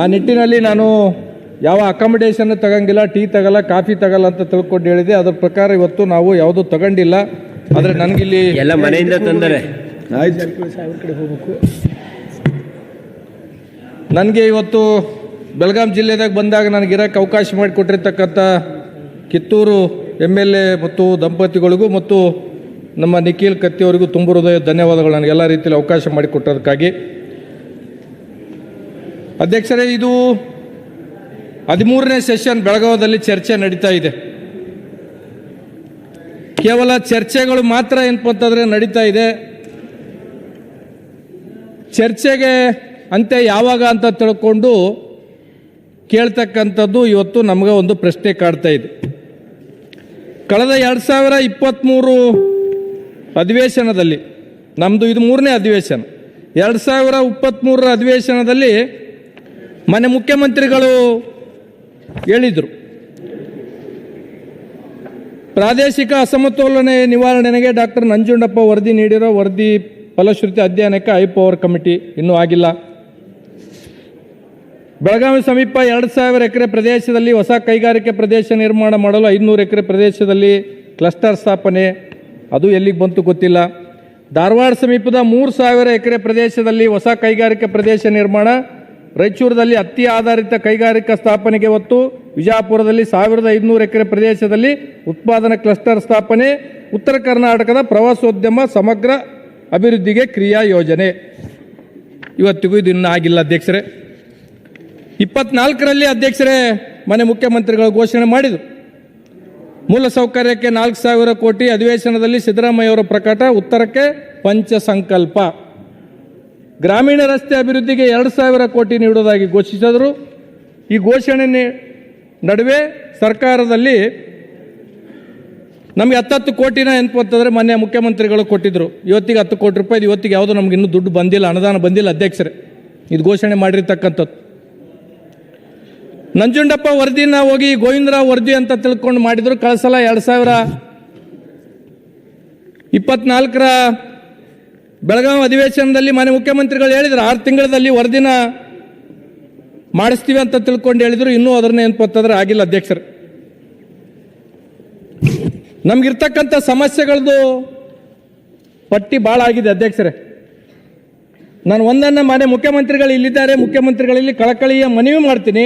ಆ ನಿಟ್ಟಿನಲ್ಲಿ ನಾನು ಯಾವ ಅಕಾಮಿಡೇಷನ್ ತಗಂಗಿಲ್ಲ, ಟೀ ತಗಲ್ಲ, ಕಾಫಿ ತಗಲ್ಲ ಅಂತ ತಿಳ್ಕೊಂಡು ಹೇಳಿದೆ. ಅದರ ಪ್ರಕಾರ ಇವತ್ತು ನಾವು ಯಾವುದೂ ತಗೊಂಡಿಲ್ಲ. ಆದರೆ ನನಗಿಲ್ಲಿ ಎಲ್ಲ ಮನೆಯಿಂದ ತಂದರೆ ನನಗೆ ಇವತ್ತು ಬೆಳಗಾಂ ಜಿಲ್ಲೆದಾಗ ಬಂದಾಗ ನನಗಿರೋಕ್ಕೆ ಅವಕಾಶ ಮಾಡಿಕೊಟ್ಟಿರ್ತಕ್ಕಂಥ ಕಿತ್ತೂರು MLA ಮತ್ತು ದಂಪತಿಗಳಿಗೂ ಮತ್ತು ನಮ್ಮ ನಿಖಿಲ್ ಕತ್ತಿಯವರಿಗೂ ತುಂಬ ಹೃದಯ ಧನ್ಯವಾದಗಳು, ನನಗೆಲ್ಲ ರೀತಿಯಲ್ಲಿ ಅವಕಾಶ ಮಾಡಿಕೊಟ್ಟೋದಕ್ಕಾಗಿ. ಅಧ್ಯಕ್ಷರೇ, ಇದು 13ನೇ ಸೆಷನ್ ಬೆಳಗಾವದಲ್ಲಿ ಚರ್ಚೆ ನಡೀತಾ ಇದೆ. ಕೇವಲ ಚರ್ಚೆಗಳು ಮಾತ್ರ ಏನಪ್ಪ ಅಂತಂದರೆ ನಡೀತಾ ಇದೆ. ಚರ್ಚೆಗೆ ಅಂತ್ಯ ಯಾವಾಗ ಅಂತ ತಿಳ್ಕೊಂಡು ಕೇಳ್ತಕ್ಕಂಥದ್ದು ಇವತ್ತು ನಮಗೆ ಒಂದು ಪ್ರಶ್ನೆ ಕಾಡ್ತಾ ಇದೆ. ಕಳೆದ 2023 ಅಧಿವೇಶನದಲ್ಲಿ, ನಮ್ಮದು ಇದು 3ನೇ ಅಧಿವೇಶನ, 2023 ಅಧಿವೇಶನದಲ್ಲಿ ಮನೆ ಮುಖ್ಯಮಂತ್ರಿಗಳು ಹೇಳಿದರು, ಪ್ರಾದೇಶಿಕ ಅಸಮತೋಲನೆ ನಿವಾರಣೆಗೆ ಡಾಕ್ಟರ್ ನಂಜುಂಡಪ್ಪ ವರದಿ ನೀಡಿರೋ ವರದಿ ಫಲಶ್ರುತಿ ಅಧ್ಯಯನಕ್ಕೆ ಹೈ ಪವರ್ ಕಮಿಟಿ ಇನ್ನೂ ಆಗಿಲ್ಲ. ಬೆಳಗಾವಿ ಸಮೀಪ 2000 ಎಕರೆ ಪ್ರದೇಶದಲ್ಲಿ ಹೊಸ ಕೈಗಾರಿಕೆ ಪ್ರದೇಶ ನಿರ್ಮಾಣ ಮಾಡಲು 500 ಎಕರೆ ಪ್ರದೇಶದಲ್ಲಿ ಕ್ಲಸ್ಟರ್ ಸ್ಥಾಪನೆ, ಅದು ಎಲ್ಲಿಗೆ ಬಂತು ಗೊತ್ತಿಲ್ಲ. ಧಾರವಾಡ ಸಮೀಪದ 3000 ಎಕರೆ ಪ್ರದೇಶದಲ್ಲಿ ಹೊಸ ಕೈಗಾರಿಕೆ ಪ್ರದೇಶ ನಿರ್ಮಾಣ, ರಾಯಚೂರದಲ್ಲಿ ಹತ್ತಿ ಆಧಾರಿತ ಕೈಗಾರಿಕಾ ಸ್ಥಾಪನೆಗೆ ಒತ್ತು, ವಿಜಯಪುರದಲ್ಲಿ 1500 ಎಕರೆ ಪ್ರದೇಶದಲ್ಲಿ ಉತ್ಪಾದನಾ ಕ್ಲಸ್ಟರ್ ಸ್ಥಾಪನೆ, ಉತ್ತರ ಕರ್ನಾಟಕದ ಪ್ರವಾಸೋದ್ಯಮ ಸಮಗ್ರ ಅಭಿವೃದ್ಧಿಗೆ ಕ್ರಿಯಾ ಯೋಜನೆ. ಇವತ್ತಿಗೂ ಇದು ಇನ್ನೂ ಆಗಿಲ್ಲ ಅಧ್ಯಕ್ಷರೇ. 24ರಲ್ಲಿ ಅಧ್ಯಕ್ಷರೇ ಮನೆ ಮುಖ್ಯಮಂತ್ರಿಗಳು ಘೋಷಣೆ ಮಾಡಿದರು. ಮೂಲಸೌಕರ್ಯಕ್ಕೆ 4000 ಕೋಟಿ, ಅಧಿವೇಶನದಲ್ಲಿ ಸಿದ್ದರಾಮಯ್ಯವರ ಪ್ರಕಟ, ಉತ್ತರಕ್ಕೆ ಪಂಚಸಂಕಲ್ಪ. ಗ್ರಾಮೀಣ ರಸ್ತೆ ಅಭಿವೃದ್ಧಿಗೆ 2000 ಕೋಟಿ ನೀಡುವುದಾಗಿ ಘೋಷಿಸಿದರು. ಈ ಘೋಷಣೆ ನಡುವೆ ಸರ್ಕಾರದಲ್ಲಿ ನಮಗೆ 10 ಕೋಟಿನ ಅಂತಂದರೆ ಮೊನ್ನೆ ಮುಖ್ಯಮಂತ್ರಿಗಳು ಕೊಟ್ಟಿದ್ದರು. ಇವತ್ತಿಗೆ 10 ಕೋಟಿ ರೂಪಾಯಿ, ಇವತ್ತಿಗೆ ಯಾವುದೂ ನಮ್ಗೆ ಇನ್ನೂ ದುಡ್ಡು ಬಂದಿಲ್ಲ, ಅನುದಾನ ಬಂದಿಲ್ಲ ಅಧ್ಯಕ್ಷರೇ. ಇದು ಘೋಷಣೆ ಮಾಡಿರ್ತಕ್ಕಂಥದ್ದು. ನಂಜುಂಡಪ್ಪ ವರದಿನ ಹೋಗಿ ಗೋವಿಂದರಾವ್ ವರದಿ ಅಂತ ತಿಳ್ಕೊಂಡು ಮಾಡಿದ್ರು. ಕಳೆದ ಸಲ 2024ರ ಬೆಳಗಾವಿ ಅಧಿವೇಶನದಲ್ಲಿ ಮನೆ ಮುಖ್ಯಮಂತ್ರಿಗಳು ಹೇಳಿದ್ರು 6 ತಿಂಗಳಲ್ಲಿ ವರದಿನ ಮಾಡಿಸ್ತೀವಿ ಅಂತ ತಿಳ್ಕೊಂಡು ಹೇಳಿದ್ರು. ಇನ್ನೂ ಅದನ್ನ ಏನಪ್ಪಂತಂದ್ರೆ ಆಗಿಲ್ಲ ಅಧ್ಯಕ್ಷರು. ನಮಗಿರ್ತಕ್ಕಂಥ ಸಮಸ್ಯೆಗಳದ್ದು ಪಟ್ಟಿ ಭಾಳ ಆಗಿದೆ ಅಧ್ಯಕ್ಷರೇ. ನಾನು ಒಂದನ್ನು ಮನೆ ಮುಖ್ಯಮಂತ್ರಿಗಳು ಇಲ್ಲಿದ್ದಾರೆ, ಮುಖ್ಯಮಂತ್ರಿಗಳಲ್ಲಿ ಕಳಕಳಿಯ ಮನವಿ ಮಾಡ್ತೀನಿ.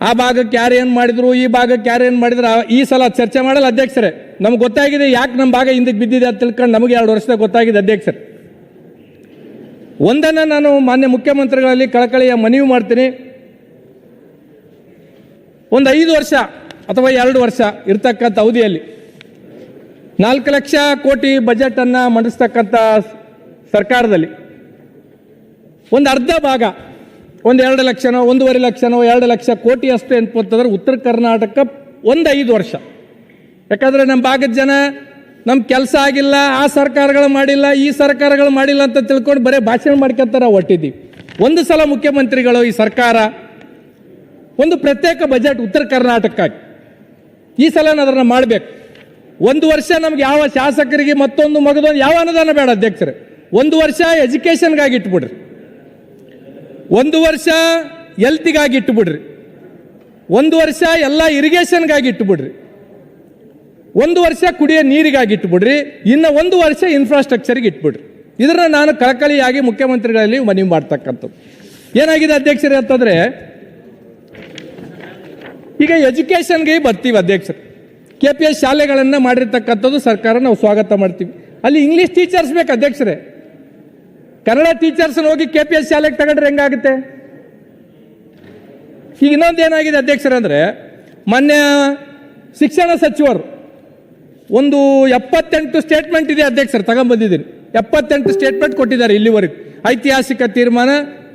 ಆ ಭಾಗಕ್ಕೆ ಯಾರು ಏನು ಮಾಡಿದ್ರು, ಈ ಭಾಗಕ್ಕೆ ಯಾರು ಏನು ಮಾಡಿದ್ರು, ಈ ಸಲ ಚರ್ಚೆ ಮಾಡಲ್ಲ ಅಧ್ಯಕ್ಷರೇ. ನಮ್ಗೆ ಗೊತ್ತಾಗಿದೆ ಯಾಕೆ ನಮ್ಮ ಭಾಗ ಹಿಂದಕ್ಕೆ ಬಿದ್ದಿದೆ ಅಂತ ತಿಳ್ಕೊಂಡು ನಮಗೆ 2 ವರ್ಷದಾಗ ಗೊತ್ತಾಗಿದೆ ಅಧ್ಯಕ್ಷರೇ. ಒಂದನ್ನು ನಾನು ಮಾನ್ಯ ಮುಖ್ಯಮಂತ್ರಿಗಳಲ್ಲಿ ಕಳಕಳಿಯ ಮನವಿ ಮಾಡ್ತೀನಿ. ಒಂದು 5 ವರ್ಷ ಅಥವಾ 2 ವರ್ಷ ಇರ್ತಕ್ಕಂಥ ಅವಧಿಯಲ್ಲಿ 4 ಲಕ್ಷ ಕೋಟಿ ಬಜೆಟನ್ನು ಮಂಡಿಸ್ತಕ್ಕಂಥ ಸರ್ಕಾರದಲ್ಲಿ ಒಂದು ಅರ್ಧ ಭಾಗ, ಒಂದು 2 ಲಕ್ಷನೋ 1.5 ಲಕ್ಷನೋ 2 ಲಕ್ಷ ಕೋಟಿ ಅಷ್ಟು ಅಂತಂದ್ರೆ ಉತ್ತರ ಕರ್ನಾಟಕ ಒಂದು 5 ವರ್ಷ. ಯಾಕಂದರೆ ನಮ್ಮ ಭಾಗದ ಜನ ನಮ್ಮ ಕೆಲಸ ಆಗಿಲ್ಲ, ಆ ಸರ್ಕಾರಗಳು ಮಾಡಿಲ್ಲ, ಈ ಸರ್ಕಾರಗಳು ಮಾಡಿಲ್ಲ ಅಂತ ತಿಳ್ಕೊಂಡು ಬರೀ ಭಾಷಣ ಮಾಡ್ಕೊಂತ ನಾವು ಹೊಟ್ಟಿದ್ದೀವಿ. ಒಂದು ಸಲ ಮುಖ್ಯಮಂತ್ರಿಗಳು ಈ ಸರ್ಕಾರ ಒಂದು ಪ್ರತ್ಯೇಕ ಬಜೆಟ್ ಉತ್ತರ ಕರ್ನಾಟಕಕ್ಕಾಗಿ ಈ ಸಲ ಅದನ್ನು ಮಾಡಬೇಕು. 1 ವರ್ಷ ನಮ್ಗೆ ಯಾವ ಶಾಸಕರಿಗೆ ಮತ್ತೊಂದು ಮಗದೊಂದು ಯಾವ ಅನುದಾನ ಬೇಡ ಅಧ್ಯಕ್ಷರೇ. 1 ವರ್ಷ ಎಜುಕೇಷನ್ಗಾಗಿ ಇಟ್ಬಿಡ್ರಿ, 1 ವರ್ಷ ಹೆಲ್ತಿಗಾಗಿ ಇಟ್ಟುಬಿಡ್ರಿ, 1 ವರ್ಷ ಎಲ್ಲ ಇರಿಗೇಷನ್ಗಾಗಿ ಇಟ್ಟುಬಿಡ್ರಿ, 1 ವರ್ಷ ಕುಡಿಯೋ ನೀರಿಗಾಗಿ ಇಟ್ಟುಬಿಡ್ರಿ, ಇನ್ನು 1 ವರ್ಷ ಇನ್ಫ್ರಾಸ್ಟ್ರಕ್ಚರ್ಗೆ ಇಟ್ಬಿಡ್ರಿ. ಇದನ್ನ ನಾನು ಕಳಕಳಿಯಾಗಿ ಮುಖ್ಯಮಂತ್ರಿಗಳಲ್ಲಿ ಮನವಿ ಮಾಡ್ತಕ್ಕಂಥದ್ದು. ಏನಾಗಿದೆ ಅಧ್ಯಕ್ಷರೇ ಅಂತಂದರೆ, ಈಗ ಎಜುಕೇಷನ್ಗೆ ಬರ್ತೀವಿ ಅಧ್ಯಕ್ಷರು. KPS ಶಾಲೆಗಳನ್ನು ಮಾಡಿರ್ತಕ್ಕಂಥದ್ದು ಸರ್ಕಾರ ನಾವು ಸ್ವಾಗತ ಮಾಡ್ತೀವಿ. ಅಲ್ಲಿ ಇಂಗ್ಲೀಷ್ ಟೀಚರ್ಸ್ ಬೇಕು ಅಧ್ಯಕ್ಷರೇ. ಕನ್ನಡ ಟೀಚರ್ಸ್ನ ಹೋಗಿ KPS ಶಾಲೆಗೆ ತಗೊಂಡ್ರೆ ಹೆಂಗಾಗುತ್ತೆ? ಈಗ ಇನ್ನೊಂದು ಏನಾಗಿದೆ ಅಧ್ಯಕ್ಷರೇ ಅಂದರೆ, ಮಾನ್ಯ ಶಿಕ್ಷಣ ಸಚಿವರು ಒಂದು 78 ಸ್ಟೇಟ್ಮೆಂಟ್ ಇದೆ ಅಧ್ಯಕ್ಷರು, ತಗೊಂಡ್ಬಂದಿದ್ದೀನಿ. 78 ಸ್ಟೇಟ್ಮೆಂಟ್ ಕೊಟ್ಟಿದ್ದಾರೆ ಇಲ್ಲಿವರೆಗೂ. ಐತಿಹಾಸಿಕ ತೀರ್ಮಾನ,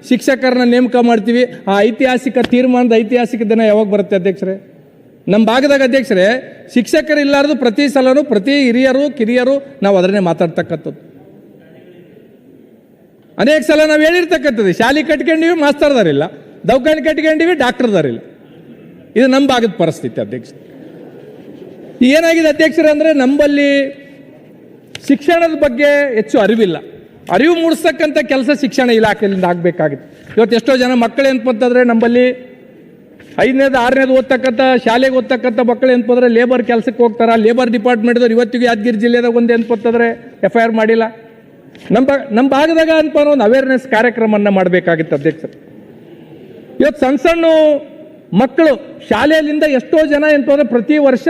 ಶಿಕ್ಷಕರನ್ನ ನೇಮಕ ಮಾಡ್ತೀವಿ. ಆ ಐತಿಹಾಸಿಕ ತೀರ್ಮಾನದ ಐತಿಹಾಸಿಕ ದಿನ ಯಾವಾಗ ಬರುತ್ತೆ ಅಧ್ಯಕ್ಷರೇ? ನಮ್ಮ ಭಾಗದಾಗ ಅಧ್ಯಕ್ಷರೇ ಶಿಕ್ಷಕರು ಇಲ್ಲಾರ್ದು ಪ್ರತಿ ಸಲನೂ ಪ್ರತಿ ಹಿರಿಯರು ಕಿರಿಯರು ನಾವು ಅದನ್ನೇ ಮಾತಾಡ್ತಕ್ಕಂಥದ್ದು. ಅನೇಕ ಸಲ ನಾವು ಹೇಳಿರ್ತಕ್ಕಂಥದ್ದು, ಶಾಲೆ ಕಟ್ಕೊಂಡಿವಿ ಮಾಸ್ತರ್ದಾರಿಲ್ಲ, ದವಾಖಾನೆ ಕಟ್ಕೊಂಡಿವಿ ಡಾಕ್ಟರ್ದಾರಿಲ್ಲ. ಇದು ನಮ್ಮ ಭಾಗದ ಪರಿಸ್ಥಿತಿ ಅಧ್ಯಕ್ಷ. ಏನಾಗಿದೆ ಅಧ್ಯಕ್ಷರೇ ಅಂದರೆ, ನಮ್ಮಲ್ಲಿ ಶಿಕ್ಷಣದ ಬಗ್ಗೆ ಹೆಚ್ಚು ಅರಿವಿಲ್ಲ. ಅರಿವು ಮೂಡಿಸ್ತಕ್ಕಂಥ ಕೆಲಸ ಶಿಕ್ಷಣ ಇಲಾಖೆಯಿಂದ ಆಗಬೇಕಾಗಿತ್ತು. ಇವತ್ತು ಎಷ್ಟೋ ಜನ ಮಕ್ಕಳು ಏನಪ್ಪಂತಂದರೆ ನಮ್ಮಲ್ಲಿ 5ನೇದು 6ನೇದು ಓದ್ತಕ್ಕಂಥ ಶಾಲೆಗೆ ಓದ್ತಕ್ಕಂಥ ಮಕ್ಕಳು ಏನಪ್ಪಂದ್ರೆ ಲೇಬರ್ ಕೆಲಸಕ್ಕೆ ಹೋಗ್ತಾರೆ. ಲೇಬರ್ ಡಿಪಾರ್ಟ್ಮೆಂಟ್ದವ್ರು ಇವತ್ತಿಗೂ ಯಾದಗಿರಿ ಜಿಲ್ಲೆದಾಗ ಒಂದು ಏನಪ್ಪಂತಂದರೆ FIR ಮಾಡಿಲ್ಲ. ನಮ್ಮ ಭಾಗದಾಗ ಅನ್ಪ ಒಂದು ಅವೇರ್ನೆಸ್ ಕಾರ್ಯಕ್ರಮವನ್ನು ಮಾಡಬೇಕಾಗಿತ್ತು ಅಧ್ಯಕ್ಷರು. ಇವತ್ತು ಸಣ್ಣ ಸಣ್ಣ ಮಕ್ಕಳು ಶಾಲೆಯಲ್ಲಿಂದ ಎಷ್ಟೋ ಜನ ಏನಂತಂದ್ರೆ ಪ್ರತಿ ವರ್ಷ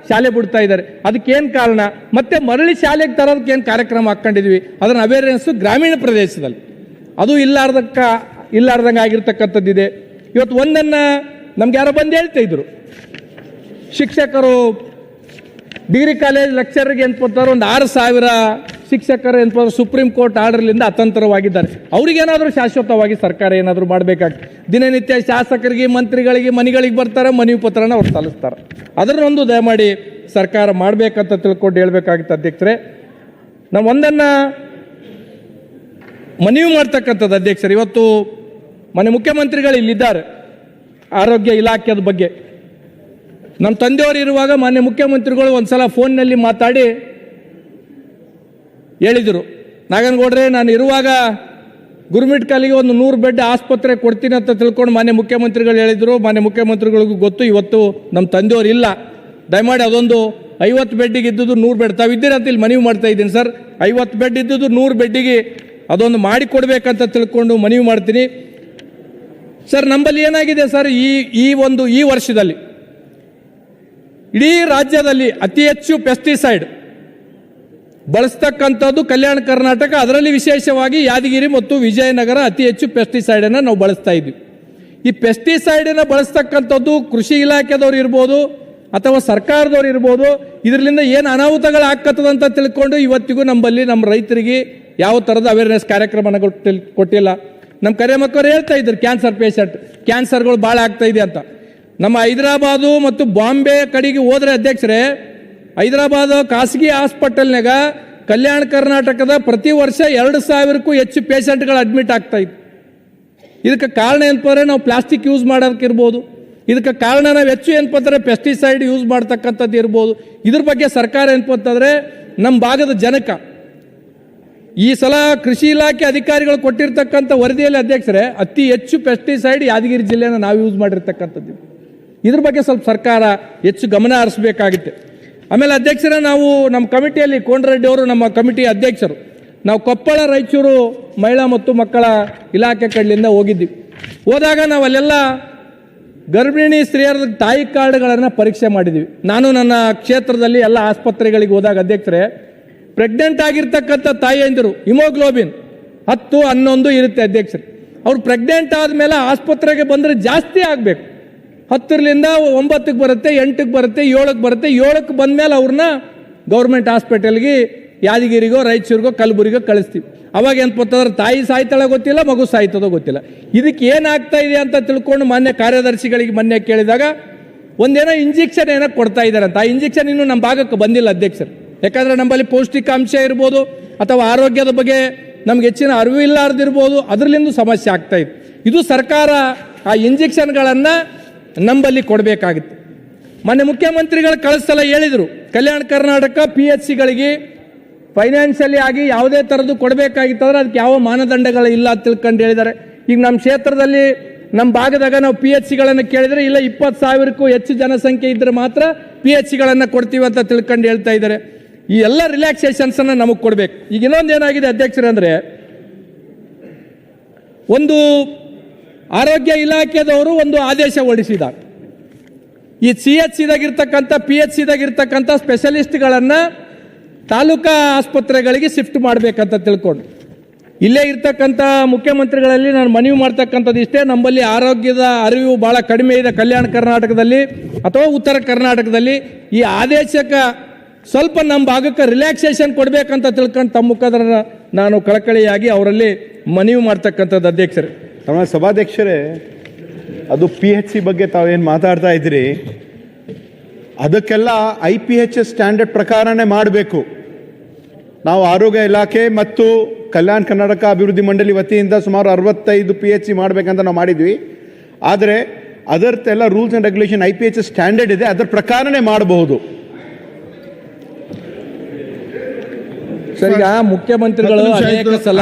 ಶಾಲೆ ಬಿಡ್ತಾ ಇದ್ದಾರೆ. ಅದಕ್ಕೇನು ಕಾರಣ? ಮತ್ತೆ ಮರಳಿ ಶಾಲೆಗೆ ತರೋದಕ್ಕೆ ಏನು ಕಾರ್ಯಕ್ರಮ ಹಾಕ್ಕೊಂಡಿದ್ವಿ, ಅದನ್ನ ಅವೇರ್ನೆಸ್ಸು ಗ್ರಾಮೀಣ ಪ್ರದೇಶದಲ್ಲಿ ಅದು ಇಲ್ಲಾರ್ದಂಗೆ ಆಗಿರ್ತಕ್ಕಂಥದ್ದಿದೆ. ಇವತ್ತು ಒಂದನ್ನು ನಮ್ಗೆ ಯಾರೋ ಬಂದು ಹೇಳ್ತಾ ಇದ್ರು, ಶಿಕ್ಷಕರು ಡಿಗ್ರಿ ಕಾಲೇಜ್ ಲೆಕ್ಚರ್ಗೆ ಏನಂತಾರೆ ಒಂದು 6,000 ಶಿಕ್ಷಕರು ಏನಂತಾರೆ ಸುಪ್ರೀಂ ಕೋರ್ಟ್ ಆರ್ಡರ್ಲಿಂದ ಅತಂತ್ರವಾಗಿದ್ದಾರೆ. ಅವ್ರಿಗೇನಾದರೂ ಶಾಶ್ವತವಾಗಿ ಸರ್ಕಾರ ಏನಾದರೂ ಮಾಡಬೇಕಾಗ್ತದೆ. ದಿನನಿತ್ಯ ಶಾಸಕರಿಗೆ ಮಂತ್ರಿಗಳಿಗೆ ಮನೆಗಳಿಗೆ ಬರ್ತಾರೆ, ಮನವಿ ಪತ್ರನ ಅವ್ರು ಸಲ್ಲಿಸ್ತಾರೆ. ಅದನ್ನೊಂದು ದಯಮಾಡಿ ಸರ್ಕಾರ ಮಾಡಬೇಕಂತ ತಿಳ್ಕೊಂಡು ಹೇಳ್ಬೇಕಾಗಿತ್ತು ಅಧ್ಯಕ್ಷರೇ. ನಾವು ಒಂದನ್ನು ಮನವಿ ಮಾಡ್ತಕ್ಕಂಥದ್ದು ಅಧ್ಯಕ್ಷರು, ಇವತ್ತು ಮನೆ ಮುಖ್ಯಮಂತ್ರಿಗಳು ಇಲ್ಲಿದ್ದಾರೆ. ಆರೋಗ್ಯ ಇಲಾಖೆದ ಬಗ್ಗೆ ನಮ್ಮ ತಂದೆಯವರು ಇರುವಾಗ ಮಾನ್ಯ ಮುಖ್ಯಮಂತ್ರಿಗಳು ಒಂದು ಸಲ ಫೋನ್ನಲ್ಲಿ ಮಾತಾಡಿ ಹೇಳಿದರು, ನಾಗನಗೌಡ್ರೆ ನಾನು ಇರುವಾಗ ಗುರುಮಿಟ್ ಕಾಲಿಗೆ ಒಂದು 100 ಬೆಡ್ ಆಸ್ಪತ್ರೆ ಕೊಡ್ತೀನಿ ಅಂತ ತಿಳ್ಕೊಂಡು ಮಾನ್ಯ ಮುಖ್ಯಮಂತ್ರಿಗಳು ಹೇಳಿದರು. ಮಾನ್ಯ ಮುಖ್ಯಮಂತ್ರಿಗಳಿಗೂ ಗೊತ್ತು, ಇವತ್ತು ನಮ್ಮ ತಂದೆಯವರು ಇಲ್ಲ, ದಯಮಾಡಿ ಅದೊಂದು 50 ಬೆಡ್ಡಿಗೆ ಇದ್ದುದು 100 ಬೆಡ್ ತಾವಿದ್ದೀರ ಅಂತ ಇಲ್ಲಿ ಮನವಿ ಮಾಡ್ತಾ ಇದ್ದೀನಿ ಸರ್. 50 ಬೆಡ್ ಇದ್ದುದು 100 ಬೆಡ್ಡಿಗೆ ಅದೊಂದು ಮಾಡಿಕೊಡ್ಬೇಕಂತ ತಿಳ್ಕೊಂಡು ಮನವಿ ಮಾಡ್ತೀನಿ ಸರ್. ನಮ್ಮಲ್ಲಿ ಏನಾಗಿದೆ ಸರ್, ಈ ವರ್ಷದಲ್ಲಿ ಇಡೀ ರಾಜ್ಯದಲ್ಲಿ ಅತಿ ಹೆಚ್ಚು ಪೆಸ್ಟಿಸೈಡ್ ಬಳಸ್ತಕ್ಕಂಥದ್ದು ಕಲ್ಯಾಣ ಕರ್ನಾಟಕ, ಅದರಲ್ಲಿ ವಿಶೇಷವಾಗಿ ಯಾದಗಿರಿ ಮತ್ತು ವಿಜಯನಗರ ಅತಿ ಹೆಚ್ಚು ಪೆಸ್ಟಿಸೈಡನ್ನು ನಾವು ಬಳಸ್ತಾ ಇದ್ವಿ. ಈ ಪೆಸ್ಟಿಸೈಡನ್ನು ಬಳಸ್ತಕ್ಕಂಥದ್ದು ಕೃಷಿ ಇಲಾಖೆದವ್ರು ಇರ್ಬೋದು ಅಥವಾ ಸರ್ಕಾರದವ್ರು ಇರ್ಬೋದು, ಇದರಿಂದ ಏನು ಅನಾಹುತಗಳು ಆಗ್ತದಂತ ತಿಳ್ಕೊಂಡು ಇವತ್ತಿಗೂ ನಮ್ಮಲ್ಲಿ ನಮ್ಮ ರೈತರಿಗೆ ಯಾವ ಥರದ ಅವೇರ್ನೆಸ್ ಕಾರ್ಯಕ್ರಮಗಳು ಕೊಟ್ಟಿಲ್ಲ. ನಮ್ಮ ಕರೆ ಮಕ್ಕಳು ಹೇಳ್ತಾ ಇದ್ರು ಕ್ಯಾನ್ಸರ್ ಪೇಷಂಟ್, ಕ್ಯಾನ್ಸರ್ಗಳು ಭಾಳ ಆಗ್ತಾ ಇದೆ ಅಂತ. ನಮ್ಮ ಹೈದರಾಬಾದು ಮತ್ತು ಬಾಂಬೆ ಕಡೆಗೆ ಹೋದ್ರೆ ಅಧ್ಯಕ್ಷರೇ, ಹೈದರಾಬಾದ್ ಖಾಸಗಿ ಹಾಸ್ಪಿಟಲ್ನಾಗ ಕಲ್ಯಾಣ ಕರ್ನಾಟಕದ ಪ್ರತಿ ವರ್ಷ 2,000ಕ್ಕೂ ಹೆಚ್ಚು ಪೇಷಂಟ್ಗಳು ಅಡ್ಮಿಟ್ ಆಗ್ತಾ ಇತ್ತು. ಇದಕ್ಕೆ ಕಾರಣ ಏನಪ್ಪ ನಾವು ಪ್ಲಾಸ್ಟಿಕ್ ಯೂಸ್ ಮಾಡೋದಕ್ಕಿರ್ಬೋದು, ಇದಕ್ಕೆ ಕಾರಣ ನಾವು ಹೆಚ್ಚು ಏನಪ್ಪಂತಾರೆ ಪೆಸ್ಟಿಸೈಡ್ ಯೂಸ್ ಮಾಡ್ತಕ್ಕಂಥದ್ದು ಇರ್ಬೋದು. ಇದ್ರ ಬಗ್ಗೆ ಸರ್ಕಾರ ಏನಪ್ಪಂತಂದರೆ ನಮ್ಮ ಭಾಗದ ಜನಕ ಈ ಸಲ ಕೃಷಿ ಇಲಾಖೆ ಅಧಿಕಾರಿಗಳು ಕೊಟ್ಟಿರ್ತಕ್ಕಂಥ ವರದಿಯಲ್ಲಿ ಅಧ್ಯಕ್ಷರೇ ಅತಿ ಹೆಚ್ಚು ಪೆಸ್ಟಿಸೈಡ್ ಯಾದಗಿರಿ ಜಿಲ್ಲೆನ ನಾವು ಯೂಸ್ ಮಾಡಿರ್ತಕ್ಕಂಥದ್ದು. ಇದ್ರ ಬಗ್ಗೆ ಸ್ವಲ್ಪ ಸರ್ಕಾರ ಹೆಚ್ಚು ಗಮನ ಹರಿಸಬೇಕಾಗಿತ್ತು. ಆಮೇಲೆ ಅಧ್ಯಕ್ಷರೇ, ನಾವು ನಮ್ಮ ಕಮಿಟಿಯಲ್ಲಿ ಕೋನರೆಡ್ಡಿ ಅವರು ನಮ್ಮ ಕಮಿಟಿ ಅಧ್ಯಕ್ಷರು, ನಾವು ಕೊಪ್ಪಳ ರಾಯಚೂರು ಮಹಿಳಾ ಮತ್ತು ಮಕ್ಕಳ ಇಲಾಖೆ ಕಡೆಯಿಂದ ಹೋಗಿದ್ದೀವಿ. ಹೋದಾಗ ನಾವು ಅಲ್ಲೆಲ್ಲ ಗರ್ಭಿಣಿ ಸ್ತ್ರೀಯರ ತಾಯಿ ಕಾರ್ಡ್ಗಳನ್ನು ಪರೀಕ್ಷೆ ಮಾಡಿದ್ದೀವಿ. ನಾನು ನನ್ನ ಕ್ಷೇತ್ರದಲ್ಲಿ ಎಲ್ಲ ಆಸ್ಪತ್ರೆಗಳಿಗೆ ಹೋದಾಗ ಅಧ್ಯಕ್ಷರೇ, ಪ್ರೆಗ್ನೆಂಟ್ ಆಗಿರ್ತಕ್ಕಂಥ ತಾಯಿಯಂದಿರು ಹಿಮೋಗ್ಲೋಬಿನ್ 10, 11 ಇರುತ್ತೆ ಅಧ್ಯಕ್ಷರು. ಅವ್ರು ಪ್ರೆಗ್ನೆಂಟ್ ಆದಮೇಲೆ ಆಸ್ಪತ್ರೆಗೆ ಬಂದರೆ ಜಾಸ್ತಿ ಆಗಬೇಕು, 10ರಿಂದ 9ಕ್ಕೆ ಬರುತ್ತೆ, 8ಕ್ಕೆ ಬರುತ್ತೆ, 7ಕ್ಕೆ ಬರುತ್ತೆ. 7ಕ್ಕೆ ಬಂದಮೇಲೆ ಅವ್ರನ್ನ ಗೌರ್ಮೆಂಟ್ ಹಾಸ್ಪಿಟಲ್ಗೆ ಯಾದಗಿರಿಗೋ ರಾಯಚೂರಿಗೋ ಕಲಬುರಗಿಗೋ ಕಳಿಸ್ತೀವಿ. ಅವಾಗ ಏನಪ್ಪಂತಂದ್ರೆ ತಾಯಿ ಸಾಯ್ತಾಳ ಗೊತ್ತಿಲ್ಲ, ಮಗು ಸಾಯ್ತದೋ ಗೊತ್ತಿಲ್ಲ. ಇದಕ್ಕೆ ಏನಾಗ್ತಾ ಇದೆ ಅಂತ ತಿಳ್ಕೊಂಡು ಮಾನ್ಯ ಕಾರ್ಯದರ್ಶಿಗಳಿಗೆ ಮೊನ್ನೆ ಕೇಳಿದಾಗ ಒಂದೇನೋ ಇಂಜೆಕ್ಷನ್ ಏನೋ ಕೊಡ್ತಾ ಇದ್ದಾರೆ ಅಂತ. ಆ ಇಂಜೆಕ್ಷನ್ ಇನ್ನೂ ನಮ್ಮ ಭಾಗಕ್ಕೆ ಬಂದಿಲ್ಲ ಅಧ್ಯಕ್ಷರು. ಯಾಕಂದರೆ ನಮ್ಮಲ್ಲಿ ಪೌಷ್ಟಿಕಾಂಶ ಇರ್ಬೋದು ಅಥವಾ ಆರೋಗ್ಯದ ಬಗ್ಗೆ ನಮ್ಗೆ ಹೆಚ್ಚಿನ ಅರಿವು ಇಲ್ಲಾರ್ದಿರ್ಬೋದು, ಅದರಲ್ಲಿಂದ ಸಮಸ್ಯೆ ಆಗ್ತಾ ಇತ್ತು. ಇದು ಸರ್ಕಾರ ಆ ಇಂಜೆಕ್ಷನ್ಗಳನ್ನು ನಂಬಲ್ಲಿ ಕೊಡಬೇಕಾಗಿತ್ತು. ಮೊನ್ನೆ ಮುಖ್ಯಮಂತ್ರಿಗಳು ಕಳಿಸಲ ಹೇಳಿದರು, ಕಲ್ಯಾಣ ಕರ್ನಾಟಕ PHCಗಳಿಗೆ ಫೈನಾನ್ಷಿಯಲಿ ಆಗಿ ಯಾವುದೇ ಥರದ್ದು ಕೊಡಬೇಕಾಗಿತ್ತಂದ್ರೆ ಅದಕ್ಕೆ ಯಾವ ಮಾನದಂಡಗಳು ಇಲ್ಲ ಅಂತ ತಿಳ್ಕೊಂಡು ಹೇಳಿದ್ದಾರೆ. ಈಗ ನಮ್ಮ ಕ್ಷೇತ್ರದಲ್ಲಿ ನಮ್ಮ ಭಾಗದಾಗ ನಾವು PHCಗಳನ್ನು ಕೇಳಿದರೆ ಇಲ್ಲ 20,000ಕ್ಕೂ ಹೆಚ್ಚು ಜನಸಂಖ್ಯೆ ಇದ್ದರೆ ಮಾತ್ರ PHCಗಳನ್ನು ಕೊಡ್ತೀವಿ ಅಂತ ತಿಳ್ಕೊಂಡು ಹೇಳ್ತಾ ಇದ್ದಾರೆ. ಈ ಎಲ್ಲ ರಿಲ್ಯಾಕ್ಸೇಷನ್ಸನ್ನು ನಮಗೆ ಕೊಡಬೇಕು. ಈಗ ಇನ್ನೊಂದು ಏನಾಗಿದೆ ಅಧ್ಯಕ್ಷರಂದರೆ, ಒಂದು ಆರೋಗ್ಯ ಇಲಾಖೆದವರು ಒಂದು ಆದೇಶ ಹೊರಡಿಸಿದ್ದಾರೆ. ಈ CHCದಾಗಿರ್ತಕ್ಕಂಥ PHCದಾಗಿರ್ತಕ್ಕಂಥ ಸ್ಪೆಷಲಿಸ್ಟ್ಗಳನ್ನು ತಾಲೂಕಾ ಆಸ್ಪತ್ರೆಗಳಿಗೆ ಶಿಫ್ಟ್ ಮಾಡಬೇಕಂತ ತಿಳ್ಕೊಂಡು, ಇಲ್ಲೇ ಇರ್ತಕ್ಕಂಥ ಮುಖ್ಯಮಂತ್ರಿಗಳಲ್ಲಿ ನಾನು ಮನವಿ ಮಾಡ್ತಕ್ಕಂಥದ್ದು ಇಷ್ಟೇ, ನಮ್ಮಲ್ಲಿ ಆರೋಗ್ಯದ ಅರಿವು ಭಾಳ ಕಡಿಮೆ ಇದೆ ಕಲ್ಯಾಣ ಕರ್ನಾಟಕದಲ್ಲಿ ಅಥವಾ ಉತ್ತರ ಕರ್ನಾಟಕದಲ್ಲಿ. ಈ ಆದೇಶಕ್ಕೆ ಸ್ವಲ್ಪ ನಮ್ಮ ಭಾಗಕ್ಕೆ ರಿಲ್ಯಾಕ್ಸೇಷನ್ ಕೊಡಬೇಕಂತ ತಿಳ್ಕೊಂಡು ತಮ್ಮ ಮುಖಾಂತರ ನಾನು ಕಳಕಳಿಯಾಗಿ ಅವರಲ್ಲಿ ಮನವಿ ಮಾಡ್ತಕ್ಕಂಥದ್ದು ಅಧ್ಯಕ್ಷರೇ. ನಮ್ಮ ಸಭಾಧ್ಯಕ್ಷರೇ, ಅದು PHC ಬಗ್ಗೆ ತಾವೇನು ಮಾತಾಡ್ತಾ ಇದ್ದೀರಿ, ಅದಕ್ಕೆಲ್ಲ IPHS ಸ್ಟ್ಯಾಂಡರ್ಡ್ ಪ್ರಕಾರನೇ ಮಾಡಬೇಕು. ನಾವು ಆರೋಗ್ಯ ಇಲಾಖೆ ಮತ್ತು ಕಲ್ಯಾಣ ಕರ್ನಾಟಕ ಅಭಿವೃದ್ಧಿ ಮಂಡಳಿ ವತಿಯಿಂದ ಸುಮಾರು 65 PHC ಮಾಡಬೇಕಂತ ನಾವು ಮಾಡಿದ್ವಿ. ಆದರೆ ಅದರದ್ದೆಲ್ಲ rules and regulation IPHS standard ಇದೆ, ಅದರ ಪ್ರಕಾರನೇ ಮಾಡಬಹುದು. ಸರ್, ಈಗ ಮುಖ್ಯಮಂತ್ರಿಗಳು ಅನೇಕ ಸಲ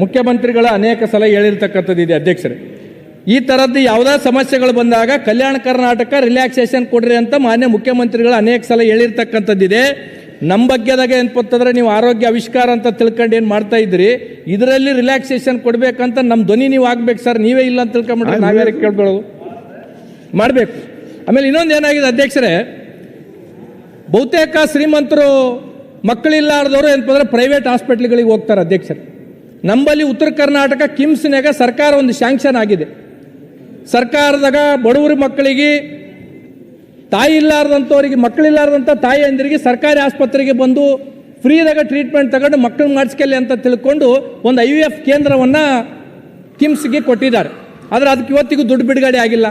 ಮುಖ್ಯಮಂತ್ರಿಗಳು ಅನೇಕ ಸಲ ಹೇಳಿರ್ತಕ್ಕಂಥದ್ದು ಇದೆ ಅಧ್ಯಕ್ಷರೇ. ಈ ತರದ್ದು ಯಾವುದೇ ಸಮಸ್ಯೆಗಳು ಬಂದಾಗ ಕಲ್ಯಾಣ ಕರ್ನಾಟಕ ರಿಲ್ಯಾಕ್ಸೇಷನ್ ಕೊಡ್ರಿ ಅಂತ ಮಾನ್ಯ ಮುಖ್ಯಮಂತ್ರಿಗಳು ಅನೇಕ ಸಲ ಹೇಳಿರ್ತಕ್ಕಂಥದ್ದಿದೆ. ನಮ್ಮ ಬಗ್ಗೆದಾಗ ಏನ್ಪತ್ತಂದ್ರೆ ನೀವು ಆರೋಗ್ಯ ಆವಿಷ್ಕಾರ ಅಂತ ತಿಳ್ಕೊಂಡು ಏನು ಮಾಡ್ತಾ ಇದ್ರಿ, ಇದರಲ್ಲಿ ರಿಲ್ಯಾಕ್ಸೇಷನ್ ಕೊಡ್ಬೇಕಂತ ನಮ್ಮ ಧ್ವನಿ ನೀವು ಆಗ್ಬೇಕು ಸರ್. ನೀವೇ ಇಲ್ಲ ಅಂತ ತಿಳ್ಕೊಂಬಿಟ್ರೆ ನಾವ್ಯಾರ ಕೇಳ್ಕೊಳ್ಳೋದು ಮಾಡಬೇಕು. ಆಮೇಲೆ ಇನ್ನೊಂದು ಏನಾಗಿದೆ ಅಧ್ಯಕ್ಷರೇ, ಬಹುತೇಕ ಶ್ರೀಮಂತರು ಮಕ್ಕಳಿಲ್ಲಾರ್ದವರು ಏನಂತಂದ್ರೆ ಪ್ರೈವೇಟ್ ಹಾಸ್ಪಿಟ್ಲ್ಗಳಿಗೆ ಹೋಗ್ತಾರೆ ಅಧ್ಯಕ್ಷರೇ. ನಮ್ಮಲ್ಲಿ ಉತ್ತರ ಕರ್ನಾಟಕ ಕಿಮ್ಸ್ನಾಗ ಸರ್ಕಾರ ಒಂದು ಶಾಂಕ್ಷನ್ ಆಗಿದೆ. ಸರ್ಕಾರದಾಗ ಬಡವರ ಮಕ್ಕಳಿಗೆ, ತಾಯಿ ಇಲ್ಲಾರ್ದಂಥವ್ರಿಗೆ, ಮಕ್ಕಳಿಲ್ಲಾರ್ದಂಥ ತಾಯಿ ಅಂದಿರಿಗೆ ಸರ್ಕಾರಿ ಆಸ್ಪತ್ರೆಗೆ ಬಂದು ಫ್ರೀದಾಗ ಟ್ರೀಟ್ಮೆಂಟ್ ತಗೊಂಡು ಮಕ್ಕಳು ಮಾಡಿಸ್ಕೊಳ್ಳಿ ಅಂತ ತಿಳ್ಕೊಂಡು ಒಂದು IVF ಕೇಂದ್ರವನ್ನು ಕಿಮ್ಸ್ಗೆ ಕೊಟ್ಟಿದ್ದಾರೆ. ಆದರೆ ಅದಕ್ಕೆ ಇವತ್ತಿಗೂ ದುಡ್ಡು ಬಿಡುಗಡೆ ಆಗಿಲ್ಲ.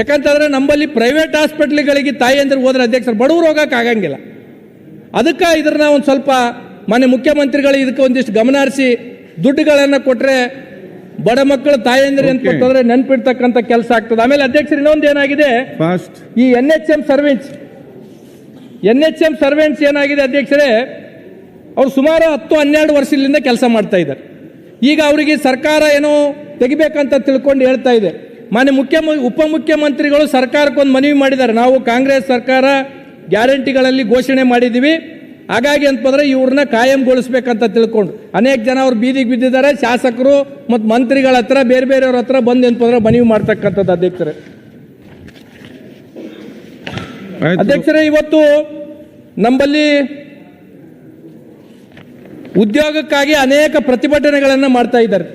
ಯಾಕಂತಂದರೆ ನಮ್ಮಲ್ಲಿ ಪ್ರೈವೇಟ್ ಹಾಸ್ಪಿಟ್ಲ್ಗಳಿಗೆ ತಾಯಿ ಅಂದ್ರೆ ಹೋದ್ರೆ ಅಧ್ಯಕ್ಷರು ಬಡವರು ಹೋಗೋಕೆ ಆಗಂಗಿಲ್ಲ. ಅದಕ್ಕೆ ಇದ್ರನ್ನ ಒಂದು ಸ್ವಲ್ಪ ಮಾನ್ಯ ಮುಖ್ಯಮಂತ್ರಿಗಳು ಇದಕ್ಕೆ ಒಂದಿಷ್ಟು ಗಮನ ಹರಿಸಿ ದುಡ್ಡುಗಳನ್ನು ಕೊಟ್ಟರೆ ಬಡ ಮಕ್ಕಳು ತಾಯಂದಿರು ಅಂತಂದ್ರೆ ನೆನ್ಪಿಡ್ತಕ್ಕಂಥ ಕೆಲಸ ಆಗ್ತದೆ. ಆಮೇಲೆ ಅಧ್ಯಕ್ಷರು ಇನ್ನೊಂದು ಏನಾಗಿದೆ, ಈ NHM ಸರ್ವೆಂಟ್ಸ್ ಏನಾಗಿದೆ ಅಧ್ಯಕ್ಷರೇ, ಅವ್ರು ಸುಮಾರು 10-12 ವರ್ಷದಿಂದ ಕೆಲಸ ಮಾಡ್ತಾ ಇದ್ದಾರೆ. ಈಗ ಅವರಿಗೆ ಸರ್ಕಾರ ಏನೋ ತೆಗಿಬೇಕಂತ ತಿಳ್ಕೊಂಡು ಹೇಳ್ತಾ ಇದೆ. ಮಾನ್ಯ ಉಪಮುಖ್ಯಮಂತ್ರಿಗಳು ಸರ್ಕಾರಕ್ಕೊಂದು ಮನವಿ ಮಾಡಿದ್ದಾರೆ. ನಾವು ಕಾಂಗ್ರೆಸ್ ಸರ್ಕಾರ ಗ್ಯಾರಂಟಿಗಳಲ್ಲಿ ಘೋಷಣೆ ಮಾಡಿದ್ದೀವಿ, ಹಾಗಾಗಿ ಅಂತಂದ್ರೆ ಇವ್ರನ್ನ ಕಾಯಂಗೊಳಿಸ್ಬೇಕಂತ ತಿಳ್ಕೊಂಡು ಅನೇಕ ಜನ ಅವ್ರು ಬೀದಿಗೆ ಬಿದ್ದಿದ್ದಾರೆ. ಶಾಸಕರು ಮತ್ತು ಮಂತ್ರಿಗಳ ಹತ್ರ, ಬೇರೆ ಬೇರೆಯವ್ರ ಹತ್ರ ಬಂದು ಅಂತಂದ್ರೆ ಮನವಿ ಮಾಡ್ತಕ್ಕಂಥದ್ದು ಅಧ್ಯಕ್ಷರೇ. ಇವತ್ತು ನಮ್ಮಲ್ಲಿ ಉದ್ಯೋಗಕ್ಕಾಗಿ ಅನೇಕ ಪ್ರತಿಭಟನೆಗಳನ್ನು ಮಾಡ್ತಾ ಇದ್ದಾರೆ.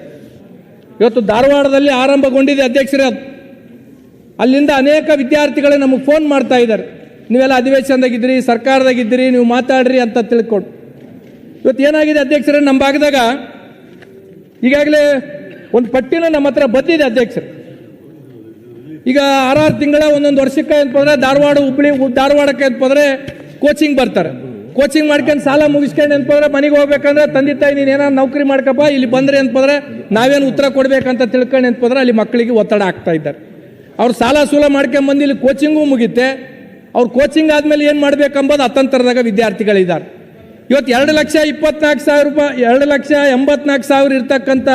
ಇವತ್ತು ಧಾರವಾಡದಲ್ಲಿ ಆರಂಭಗೊಂಡಿದೆ ಅಧ್ಯಕ್ಷರೇ. ಅಲ್ಲಿಂದ ಅನೇಕ ವಿದ್ಯಾರ್ಥಿಗಳು ನಮಗೆ ಫೋನ್ ಮಾಡ್ತಾ ಇದ್ದಾರೆ, ನೀವೆಲ್ಲ ಅಧಿವೇಶನದಾಗಿದ್ದೀರಿ, ಸರ್ಕಾರದಾಗಿದ್ದೀರಿ, ನೀವು ಮಾತಾಡ್ರಿ ಅಂತ ತಿಳ್ಕೊಂಡು. ಇವತ್ತು ಏನಾಗಿದೆ ಅಧ್ಯಕ್ಷರೇ, ನಮ್ಮ ಭಾಗದಾಗ ಈಗಾಗಲೇ ಒಂದು ಪಟ್ಟಿನ ನಮ್ಮ ಹತ್ರ ಬಂದಿದೆ ಅಧ್ಯಕ್ಷರು. ಈಗ 6 ತಿಂಗಳ ಒಂದೊಂದು ವರ್ಷಕ್ಕೆ ಅಂತಂದ್ರೆ ಧಾರವಾಡಕ್ಕೆ ಅಂತಂದ್ರೆ ಕೋಚಿಂಗ್ ಬರ್ತಾರೆ. ಕೋಚಿಂಗ್ ಮಾಡ್ಕೊಂಡು ಸಾಲ ಮುಗಿಸ್ಕೊಂಡು ಅಂತಂದ್ರೆ ಮನೆಗೆ ಹೋಗ್ಬೇಕಂದ್ರೆ ತಂದೆ ತಾಯಿ ನೀನು ಏನಾದ್ರು ನೌಕರಿ ಮಾಡ್ಕಪ್ಪ, ಇಲ್ಲಿ ಬಂದ್ರೆ ಅಂತಂದ್ರೆ ನಾವೇನು ಉತ್ತರ ಕೊಡ್ಬೇಕಂತ ತಿಳ್ಕೊಂಡು ಅಂತಂದ್ರೆ ಅಲ್ಲಿ ಮಕ್ಕಳಿಗೆ ಒತ್ತಡ ಆಗ್ತಾ ಇದ್ದಾರೆ. ಅವ್ರು ಸಾಲ ಸೂಲ ಮಾಡ್ಕೊಂಡು ಬಂದು ಇಲ್ಲಿ ಕೋಚಿಂಗು ಮುಗಿತೆ. ಅವ್ರು ಕೋಚಿಂಗ್ ಆದಮೇಲೆ ಏನು ಮಾಡ್ಬೇಕಂಬೋದು ಅತಂತ್ರದಾಗ ವಿದ್ಯಾರ್ಥಿಗಳಿದ್ದಾರೆ. ಇವತ್ತು 2,24,000 ರೂಪಾಯಿ, 2,84,000 ಇರ್ತಕ್ಕಂಥ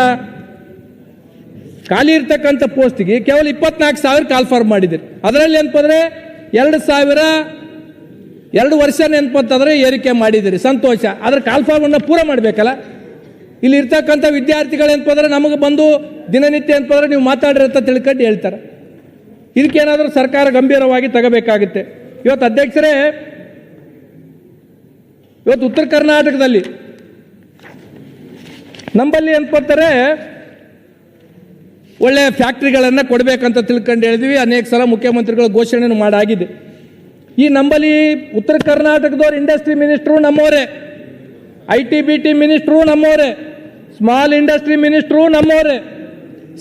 ಖಾಲಿ ಇರ್ತಕ್ಕಂಥ ಪೋಸ್ಟ್ಗೆ ಕೇವಲ 24,000 ಕಾಲ್ಫಾರ್ಮ್ ಮಾಡಿದ್ದೀರಿ. ಅದರಲ್ಲಿ ಏನಪ್ಪಂದ್ರೆ 2 ವರ್ಷ ನೆನಪಂತಂದ್ರೆ ಏರಿಕೆ ಮಾಡಿದ್ದೀರಿ, ಸಂತೋಷ. ಅದ್ರ ಕಾಲ್ಫಾರ್ಮನ್ನು ಪೂರ ಮಾಡಬೇಕಲ್ಲ. ಇಲ್ಲಿ ಇರ್ತಕ್ಕಂಥ ವಿದ್ಯಾರ್ಥಿಗಳು ಏನಪ್ಪಂದ್ರೆ ನಮಗೆ ಬಂದು ದಿನನಿತ್ಯ ಏನಪ್ಪಂದ್ರೆ ನೀವು ಮಾತಾಡ್ರಿ ಅಂತ ತಿಳ್ಕೊಂಡು ಹೇಳ್ತಾರೆ. ಇದಕ್ಕೇನಾದರೂ ಸರ್ಕಾರ ಗಂಭೀರವಾಗಿ ತಗೋಬೇಕಾಗುತ್ತೆ. ಇವತ್ತು ಅಧ್ಯಕ್ಷರೇ, ಇವತ್ತು ಉತ್ತರ ಕರ್ನಾಟಕದಲ್ಲಿ ನಮ್ಮಲ್ಲಿ ಏನಪ್ಪಂತಾರೆ ಒಳ್ಳೆ ಫ್ಯಾಕ್ಟ್ರಿಗಳನ್ನು ಕೊಡಬೇಕಂತ ತಿಳ್ಕೊಂಡು ಹೇಳಿದ್ವಿ. ಅನೇಕ ಸಲ ಮುಖ್ಯಮಂತ್ರಿಗಳು ಘೋಷಣೆ ಮಾಡಾಗಿದೆ. ಈ ನಮ್ಮಲ್ಲಿ ಉತ್ತರ ಕರ್ನಾಟಕದವ್ರು ಇಂಡಸ್ಟ್ರಿ ಮಿನಿಸ್ಟ್ರು ನಮ್ಮವರೇ, IT-BT ಮಿನಿಸ್ಟ್ರು ನಮ್ಮವರೇ, ಸ್ಮಾಲ್ ಇಂಡಸ್ಟ್ರಿ ಮಿನಿಸ್ಟ್ರು ನಮ್ಮವರೇ,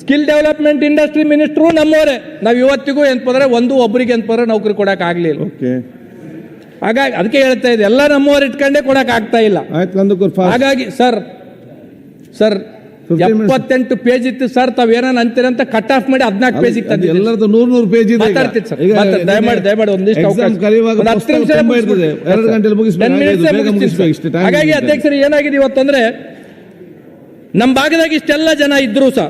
ಸ್ಕಿಲ್ ಡೆವಲಪ್ಮೆಂಟ್ ಇಂಡಸ್ಟ್ರಿ ಮಿನಿಸ್ಟ್ರು ನಮ್ಮವರೇ. ನಾವು ಇವತ್ತಿಗೂ ಏನಪ್ಪಂದ್ರೆ ಒಬ್ಬರಿಗೆ ಏನಪ್ಪಂದ್ರೆ ನೌಕರಿ ಕೊಡಕ್ಕೆ ಆಗಲಿಲ್ಲ. ಹಾಗಾಗಿ ಅದಕ್ಕೆ ಹೇಳ್ತಾ ಇದೆ, ಎಲ್ಲ ನಮ್ಮವ್ರು ಇಟ್ಕೊಂಡೇ ಕೊಡಕ್ಕೆ ಆಗ್ತಾ ಇಲ್ಲ. ಹಾಗಾಗಿ ಸರ್ 78 ಪೇಜ್ ಇತ್ತು ಸರ್, ತಾವೇನ ಅಂತೀರಂತ ಕಟ್ ಆಫ್ ಮಾಡಿ 14 ಪೇಜ್ ಇತ್ತು. ಎಲ್ಲರದ್ದು 100 ಪೇಜ್ ಇದೆ. ದಯಮಾಡಿ ಒಂದಿಷ್ಟು ಹಾಗಾಗಿ ಅಧ್ಯಕ್ಷರು ಏನಾಗಿದೆ ಇವತ್ತಂದ್ರೆ ನಮ್ಮ ಭಾಗದಾಗ ಇಷ್ಟೆಲ್ಲ ಜನ ಇದ್ರು ಸಹ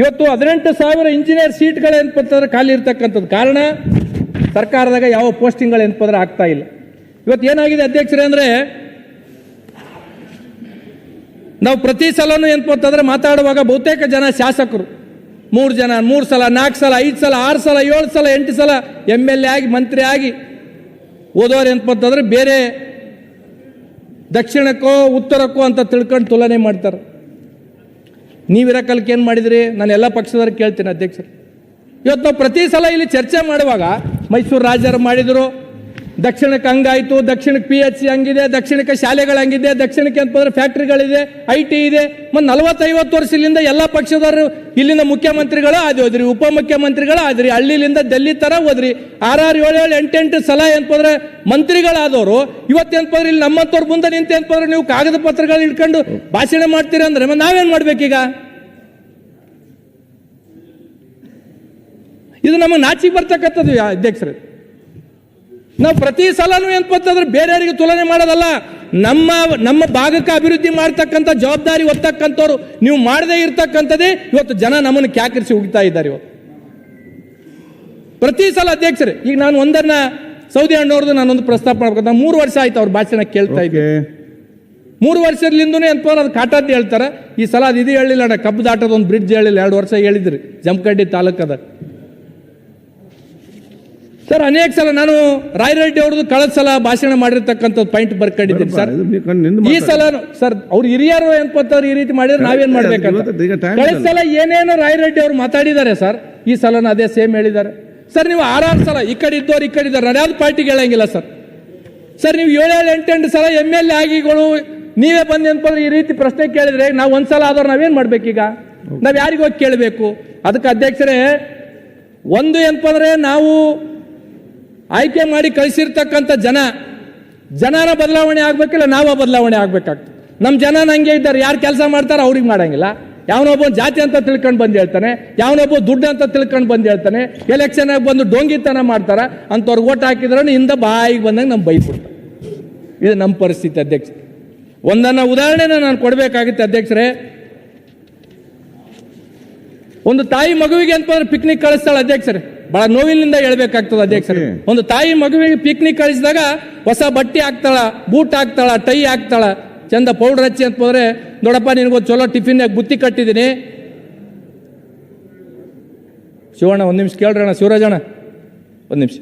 ಇವತ್ತು 18,000 ಇಂಜಿನಿಯರ್ ಸೀಟ್ಗಳು ಏನಪ್ಪಂತಂದ್ರೆ ಖಾಲಿ ಇರ್ತಕ್ಕಂಥದ್ದು. ಕಾರಣ ಸರ್ಕಾರದಾಗ ಯಾವ ಪೋಸ್ಟಿಂಗ್ಗಳು ಏನಪ್ಪಂದ್ರೆ ಆಗ್ತಾ ಇಲ್ಲ. ಇವತ್ತು ಏನಾಗಿದೆ ಅಧ್ಯಕ್ಷರೇ ಅಂದರೆ, ನಾವು ಪ್ರತಿ ಸಲನೂ ಏನಪ್ಪಂತಂದ್ರೆ ಮಾತಾಡುವಾಗ ಬಹುತೇಕ ಜನ ಶಾಸಕರು 3 ಜನ 3 ಸಲ 4 ಸಲ 5 ಸಲ 6 ಸಲ 7 ಸಲ 8 ಸಲ MLA ಆಗಿ ಮಂತ್ರಿ ಆಗಿ ಓದೋರು ಏನಪ್ಪಂತಂದ್ರೆ ಬೇರೆ ದಕ್ಷಿಣಕ್ಕೋ ಉತ್ತರಕ್ಕೋ ಅಂತ ತಿಳ್ಕೊಂಡು ತುಲನೆ ಮಾಡ್ತಾರೆ. ನೀವಿರಕಲ್ಕೆ ಏನು ಮಾಡಿದ್ರಿ? ನಾನು ಎಲ್ಲ ಪಕ್ಷದವ್ರಿಗೆ ಕೇಳ್ತೀನಿ ಅಧ್ಯಕ್ಷರು. ಇವತ್ತು ನಾವು ಪ್ರತಿ ಸಲ ಇಲ್ಲಿ ಚರ್ಚೆ ಮಾಡುವಾಗ ಮೈಸೂರು ರಾಜರು ಮಾಡಿದರು, ದಕ್ಷಿಣಕ್ಕೆ ಹಂಗಾಯಿತು, ದಕ್ಷಿಣಕ್ಕೆ PHC ಹಂಗಿದೆ, ದಕ್ಷಿಣಕ್ಕೆ ಶಾಲೆಗಳು ಹಂಗಿದೆ, ದಕ್ಷಿಣಕ್ಕೆ ಅಂತಂದ್ರೆ ಫ್ಯಾಕ್ಟ್ರಿಗಳಿದೆ, IT ಇದೆ. ಮತ್ತು 40-50 ವರ್ಷದಿಂದ ಎಲ್ಲ ಪಕ್ಷದವರು ಇಲ್ಲಿಂದ ಮುಖ್ಯಮಂತ್ರಿಗಳು ಆದೋದ್ರಿ, ಉಪಮುಖ್ಯಮಂತ್ರಿಗಳು ಆದ್ರಿ, ಹಳ್ಳಿಲಿಂದ ಡೆಲ್ಲಿ ಥರ ಹೋದ್ರಿ, 6 7 8 ಸಲ ಏನಪ್ಪಂದ್ರೆ ಮಂತ್ರಿಗಳಾದವರು ಇವತ್ತೇನಪ್ಪ ಇಲ್ಲಿ ನಮ್ಮಂತವ್ರ ಮುಂದೆ ನಿಂತು ಏನಪ್ಪ ನೀವು ಕಾಗದ ಪತ್ರಗಳು ಇಟ್ಕೊಂಡು ಭಾಷಣ ಮಾಡ್ತೀರಿ ಅಂದ್ರೆ ನಾವೇನು ಮಾಡ್ಬೇಕೀಗ? ಇದು ನಮಗೆ ನಾಚಿಗೆ ಬರ್ತಕ್ಕಂಥದ್ದು ಅಧ್ಯಕ್ಷರೇ. ನಾವು ಪ್ರತಿ ಸಲನೂ ಏನಪ್ಪಂತಂದ್ರೆ ಬೇರೆಯವರಿಗೆ ತುಲನೆ ಮಾಡೋದಲ್ಲ, ನಮ್ಮ ಭಾಗಕ್ಕೆ ಅಭಿವೃದ್ಧಿ ಮಾಡ್ತಕ್ಕಂಥ ಜವಾಬ್ದಾರಿ ಹೊತ್ತಕ್ಕಂಥವ್ರು ನೀವು ಮಾಡದೇ ಇರ್ತಕ್ಕಂಥದ್ದೇ ಇವತ್ತು ಜನ ನಮ್ಮನ್ನು ಕ್ಯಾಕರಿಸಿ ಹೋಗ್ತಾ ಇದ್ದಾರೆ. ಇವತ್ತು ಪ್ರತಿ ಸಲ ಅಧ್ಯಕ್ಷರೇ, ಈಗ ನಾನು ಒಂದನ್ನ ಸೌದಿ ಅಣ್ಣವ್ರದ್ದು ನಾನೊಂದು ಪ್ರಸ್ತಾಪ ಮಾಡ್ಬೇಕು. ನಾನು 3 ವರ್ಷ ಆಯ್ತು ಅವ್ರ ಭಾಷಣ ಕೇಳ್ತಾ ಇದ್ದೆ. 3 ವರ್ಷದಿಂದನೇ ಅನ್ಪೋರು ಅದು ಕಾಟದ್ದು ಹೇಳ್ತಾರೆ. ಈ ಸಲ ಅದು ಇದು ಹೇಳಿಲ್ಲ ಅಣ್ಣ, ಕಬ್ಬು ದಾಟೋದು ಒಂದು ಬ್ರಿಡ್ಜ್ ಹೇಳಿಲ್ಲ, 2 ವರ್ಷ ಹೇಳಿದ್ರಿ ಜಮಖಂಡಿ ತಾಲೂಕದ. ಸರ್ ಅನೇಕ ಸಲ ನಾನು ರಾಯರೆಡ್ಡಿ ಅವ್ರದ್ದು ಕಳೆದ ಸಲ ಭಾಷಣ ಮಾಡಿರ್ತಕ್ಕಂಥದ್ದು ಪಾಯಿಂಟ್ ಬರ್ಕೊಂಡಿದ್ದೀನಿ ಸರ್. ಈ ಸಲ ಸರ್ ಅವ್ರು ಹಿರಿಯರು ಅನ್ಕೋತಾರೆ ಈ ರೀತಿ ಮಾಡಿದ್ರೆ ನಾವೇನ್ ಮಾಡ್ಬೇಕಂತ. ಕಳೆದ ಸಲ ಏನೇನು ರಾಯರೆಡ್ಡಿ ಅವ್ರು ಮಾತಾಡಿದ್ದಾರೆ ಸರ್, ಈ ಸಲನ ಅದೇ ಸೇಮ್ ಹೇಳಿದ್ದಾರೆ ಸರ್. ನೀವು 6 ಸಲ ಈ ಕಡೆ ಇದ್ದವ್ರು ಈ ಕಡೆ ಇದ್ದಾರೆ, ನಾನು ಯಾವ್ದು ಪಾರ್ಟಿಗೆ ಹೇಳಂಗಿಲ್ಲ ಸರ್. ಸರ್ ನೀವು 7-8 ಸಲ MLA ಆಗಿಗಳು ನೀವೇ ಬಂದು ಅನ್ಕೊಂಡ್ರೆ ಈ ರೀತಿ ಪ್ರಶ್ನೆ ಕೇಳಿದ್ರೆ ನಾವು ಒಂದ್ಸಲ ಆದವ್ರು ನಾವೇನ್ ಮಾಡ್ಬೇಕೀಗ? ನಾವ್ ಯಾರಿಗ ಹೋಗಿ ಕೇಳಬೇಕು? ಅದಕ್ಕೆ ಅಧ್ಯಕ್ಷರೇ, ಒಂದು ಏನಪ್ಪಂದ್ರೆ ನಾವು ಆಯ್ಕೆ ಮಾಡಿ ಕಳಿಸಿರ್ತಕ್ಕಂಥ ಜನರ ಬದಲಾವಣೆ ಆಗ್ಬೇಕಿಲ್ಲ, ನಾವ ಬದಲಾವಣೆ ಆಗ್ಬೇಕಾಗ್ತದೆ. ನಮ್ಮ ಜನ ನಂಗೆ ಇದ್ದಾರೆ, ಯಾರು ಕೆಲಸ ಮಾಡ್ತಾರ ಅವ್ರಿಗೆ ಮಾಡಂಗಿಲ್ಲ. ಯಾವನೊಬ್ಬ ಜಾತಿ ಅಂತ ತಿಳ್ಕೊಂಡು ಬಂದು ಹೇಳ್ತಾನೆ, ಯಾವನೊಬ್ಬ ದುಡ್ಡು ಅಂತ ತಿಳ್ಕೊಂಡು ಬಂದು ಹೇಳ್ತಾನೆ, ಎಲೆಕ್ಷನ್ ಆಗಿ ಬಂದು ಡೋಂಗಿತನ ಮಾಡ್ತಾರ, ಅಂಥವ್ರಿಗೆ ಓಟ್ ಹಾಕಿದ್ರೆ ಹಿಂದೆ ಬಾಯಿಗೆ ಬಂದಂಗೆ ನಮ್ಮ ಬೈಬಿಡ್ತಾರೆ. ಇದು ನಮ್ಮ ಪರಿಸ್ಥಿತಿ ಅಧ್ಯಕ್ಷ. ಒಂದನ್ನ ಉದಾಹರಣೆನ ನಾನು ಕೊಡಬೇಕಾಗುತ್ತೆ ಅಧ್ಯಕ್ಷರೇ. ಒಂದು ತಾಯಿ ಮಗುವಿಗೆ ಅಂತಂದ್ರೆ ಪಿಕ್ನಿಕ್ ಕಳಿಸ್ತಾಳೆ ಅಧ್ಯಕ್ಷರೇ, ಬಹಳ ನೋವಿನಿಂದ ಹೇಳ್ಬೇಕಾಗ್ತದೆ ಅಧ್ಯಕ್ಷರೇ. ಒಂದು ತಾಯಿ ಮಗುವಿಗೆ ಪಿಕ್ನಿಕ್ ಕಳಿಸಿದಾಗ ಹೊಸ ಬಟ್ಟೆ ಹಾಕ್ತಾಳ, ಬೂಟ್ ಹಾಕ್ತಾಳ, ಟೈ ಹಾಕ್ತಾಳ, ಚಂದ ಪೌಡರ್ ಹಚ್ಚಿ ಅಂತಂದ್ರೆ ನೋಡಪ್ಪ ನಿನಗೊಂದು ಚಲೋ ಟಿಫಿನ್ಯಾಗ ಬುತ್ತಿ ಕಟ್ಟಿದ್ದೀನಿ. ಶಿವಣ್ಣ ಒಂದು ನಿಮಿಷ ಕೇಳ್ರಣ್ಣ, ಶಿವರಾಜಣ್ಣ ಒಂದು ನಿಮಿಷ.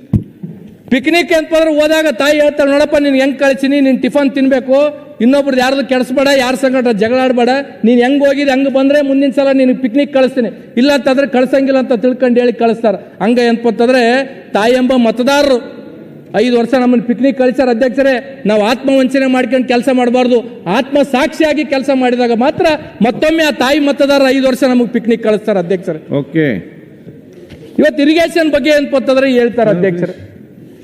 ಪಿಕ್ನಿಕ್ ಅಂತಂದ್ರೆ ಹೋದಾಗ ತಾಯಿ ಹೇಳ್ತಾಳೆ, ನೋಡಪ್ಪ ನೀನು ಹೆಂಗೆ ಕಳಿಸಿನಿ, ನೀನು ಟಿಫನ್ ತಿನ್ಬೇಕು, ಇನ್ನೊಬ್ರದ್ದು ಯಾರ್ದು ಕೆಡಿಸ್ಬೇಡ, ಯಾರ ಸಂಗಟ ಜಗಳಾಡಬೇಡ, ನೀನು ಹೆಂಗೆ ಹೋಗಿದ್ದು ಹಂಗೆ ಬಂದರೆ ಮುಂದಿನ ಸಲ ನೀನು ಪಿಕ್ನಿಕ್ ಕಳಿಸ್ತೀನಿ, ಇಲ್ಲ ಅಂತಂದ್ರೆ ಕಳ್ಸಂಗಿಲ್ಲ ಅಂತ ತಿಳ್ಕೊಂಡು ಹೇಳಿ ಕಳಿಸ್ತಾರೆ. ಹಂಗೆ ಅಂತಂದ್ರೆ ತಾಯಿ ಎಂಬ ಮತದಾರರು 5 ವರ್ಷ ನಮ್ಮನ್ನು ಪಿಕ್ನಿಕ್ ಕಳಿಸ್ಯಾರ ಅಧ್ಯಕ್ಷರೇ. ನಾವು ಆತ್ಮವಂಚನೆ ಮಾಡ್ಕೊಂಡು ಕೆಲಸ ಮಾಡಬಾರ್ದು, ಆತ್ಮ ಸಾಕ್ಷಿಯಾಗಿ ಕೆಲಸ ಮಾಡಿದಾಗ ಮಾತ್ರ ಮತ್ತೊಮ್ಮೆ ಆ ತಾಯಿ ಮತದಾರರು 5 ವರ್ಷ ನಮಗೆ ಪಿಕ್ನಿಕ್ ಕಳಿಸ್ತಾರೆ ಅಧ್ಯಕ್ಷರೇ. ಓಕೆ, ಇವತ್ತು ಇರಿಗೇಷನ್ ಬಗ್ಗೆ ಅಂತಂದ್ರೆ ಹೇಳ್ತಾರೆ ಅಧ್ಯಕ್ಷರೇ.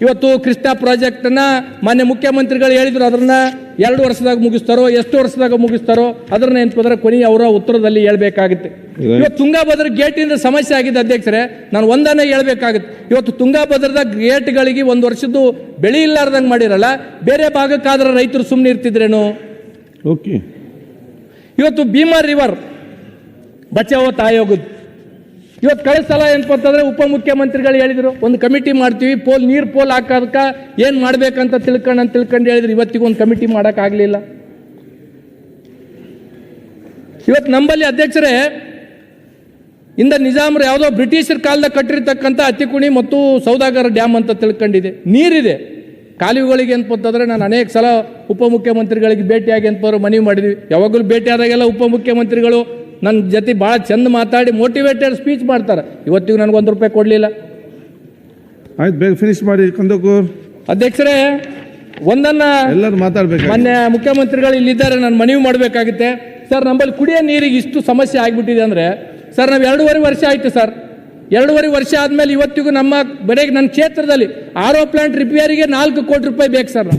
ಇವತ್ತು ಕೃಷ್ಣಾ ಪ್ರಾಜೆಕ್ಟ್ನ ಮಾನ್ಯ ಮುಖ್ಯಮಂತ್ರಿಗಳು ಹೇಳಿದ್ರು, ಅದನ್ನ 2 ವರ್ಷದಾಗ ಮುಗಿಸ್ತಾರೋ ಎಷ್ಟು ವರ್ಷದಾಗ ಮುಗಿಸ್ತಾರೋ ಅದನ್ನ ಏನಂತಂದ್ರೆ ಕೊನೆಯ ಅವರ ಉತ್ತರದಲ್ಲಿ ಹೇಳ್ಬೇಕಾಗುತ್ತೆ. ಇವತ್ತು ತುಂಗಾಭದ್ರಾ ಗೇಟಿಂದ ಸಮಸ್ಯೆ ಆಗಿದೆ ಅಧ್ಯಕ್ಷರೇ. ನಾನು ಒಂದನ್ನೇ ಹೇಳ್ಬೇಕಾಗುತ್ತೆ, ಇವತ್ತು ತುಂಗಾಭದ್ರದ ಗೇಟ್ಗಳಿಗೆ 1 ವರ್ಷದ್ದು ಬೆಳೆ ಇಲ್ಲಾರ್ದಂಗೆ ಮಾಡಿರಲ್ಲ, ಬೇರೆ ಭಾಗಕ್ಕಾದ್ರೆ ರೈತರು ಸುಮ್ಮನೆ ಇರ್ತಿದ್ರೇನು? ಓಕೆ, ಇವತ್ತು ಭೀಮಾ ರಿವರ್ ಬಚಾವೋ ಆಯೋಗದ್ದು ಇವತ್ತು ಕಳೆದ ಸಲ ಏನಪ್ಪಂತಂದ್ರೆ ಉಪಮುಖ್ಯಮಂತ್ರಿಗಳು ಹೇಳಿದ್ರು, ಒಂದು ಕಮಿಟಿ ಮಾಡ್ತೀವಿ, ನೀರು ಪೋಲ್ ಹಾಕೋದಕ್ಕೆ ಏನು ಮಾಡ್ಬೇಕಂತ ತಿಳ್ಕೊಂಡು ಹೇಳಿದ್ರು. ಇವತ್ತಿಗೂ ಒಂದು ಕಮಿಟಿ ಮಾಡೋಕ್ಕಾಗಲಿಲ್ಲ. ಇವತ್ತು ನಮ್ಮಲ್ಲಿ ಅಧ್ಯಕ್ಷರೇ ಇಂದ ನಿಜಾಮರು ಯಾವುದೋ ಬ್ರಿಟಿಷರ ಕಾಲದಾಗ ಕಟ್ಟಿರ್ತಕ್ಕಂಥ ಅತ್ತಿಕುಣಿ ಮತ್ತು ಸೌದಾಗರ ಡ್ಯಾಮ್ ಅಂತ ತಿಳ್ಕೊಂಡಿದೆ, ನೀರಿದೆ ಕಾಲುವೆಗಳಿಗೆ ಅಂತಂದ್ರೆ ನಾನು ಅನೇಕ ಸಲ ಉಪಮುಖ್ಯಮಂತ್ರಿಗಳಿಗೆ ಭೇಟಿಯಾಗಿ ಅಂತಂದ್ರೆ ಮನವಿ ಮಾಡಿದ್ವಿ. ಯಾವಾಗಲೂ ಭೇಟಿ ಆದಾಗೆಲ್ಲ ಉಪಮುಖ್ಯಮಂತ್ರಿಗಳು ನನ್ನ ಜೊತೆ ಭಾಳ ಚಂದ ಮಾತಾಡಿ ಮೋಟಿವೇಟೆಡ್ ಸ್ಪೀಚ್ ಮಾಡ್ತಾರೆ. ಇವತ್ತಿಗೂ ನನಗೆ ₹1 ಕೊಡಲಿಲ್ಲ. ಆಯ್ತು, ಬೇಗ ಫಿನಿಶ್ ಮಾಡಿ ಕಂದಕೂರ್. ಅಧ್ಯಕ್ಷರೇ, ಒಂದನ್ನ ಎಲ್ಲರೂ ಮಾತಾಡ್ಬೇಕು. ಮಾನ್ಯ ಮುಖ್ಯಮಂತ್ರಿಗಳು ಇಲ್ಲಿದ್ದಾರೆ, ನಾನು ಮನವಿ ಮಾಡಬೇಕಾಗುತ್ತೆ ಸರ್. ನಮ್ಮಲ್ಲಿ ಕುಡಿಯೋ ನೀರಿಗೆ ಇಷ್ಟು ಸಮಸ್ಯೆ ಆಗಿಬಿಟ್ಟಿದೆ ಅಂದರೆ ಸರ್, ನಾವು 2.5 ವರ್ಷ ಆಯಿತು ಸರ್. 2.5 ವರ್ಷ ಆದಮೇಲೆ ಇವತ್ತಿಗೂ ನಮ್ಮ ಬರೆಗೆ ನನ್ನ ಕ್ಷೇತ್ರದಲ್ಲಿ RO ಪ್ಲಾಂಟ್ ರಿಪೇರಿಗೆ ₹4 ಕೋಟಿ ಬೇಕು ಸರ್.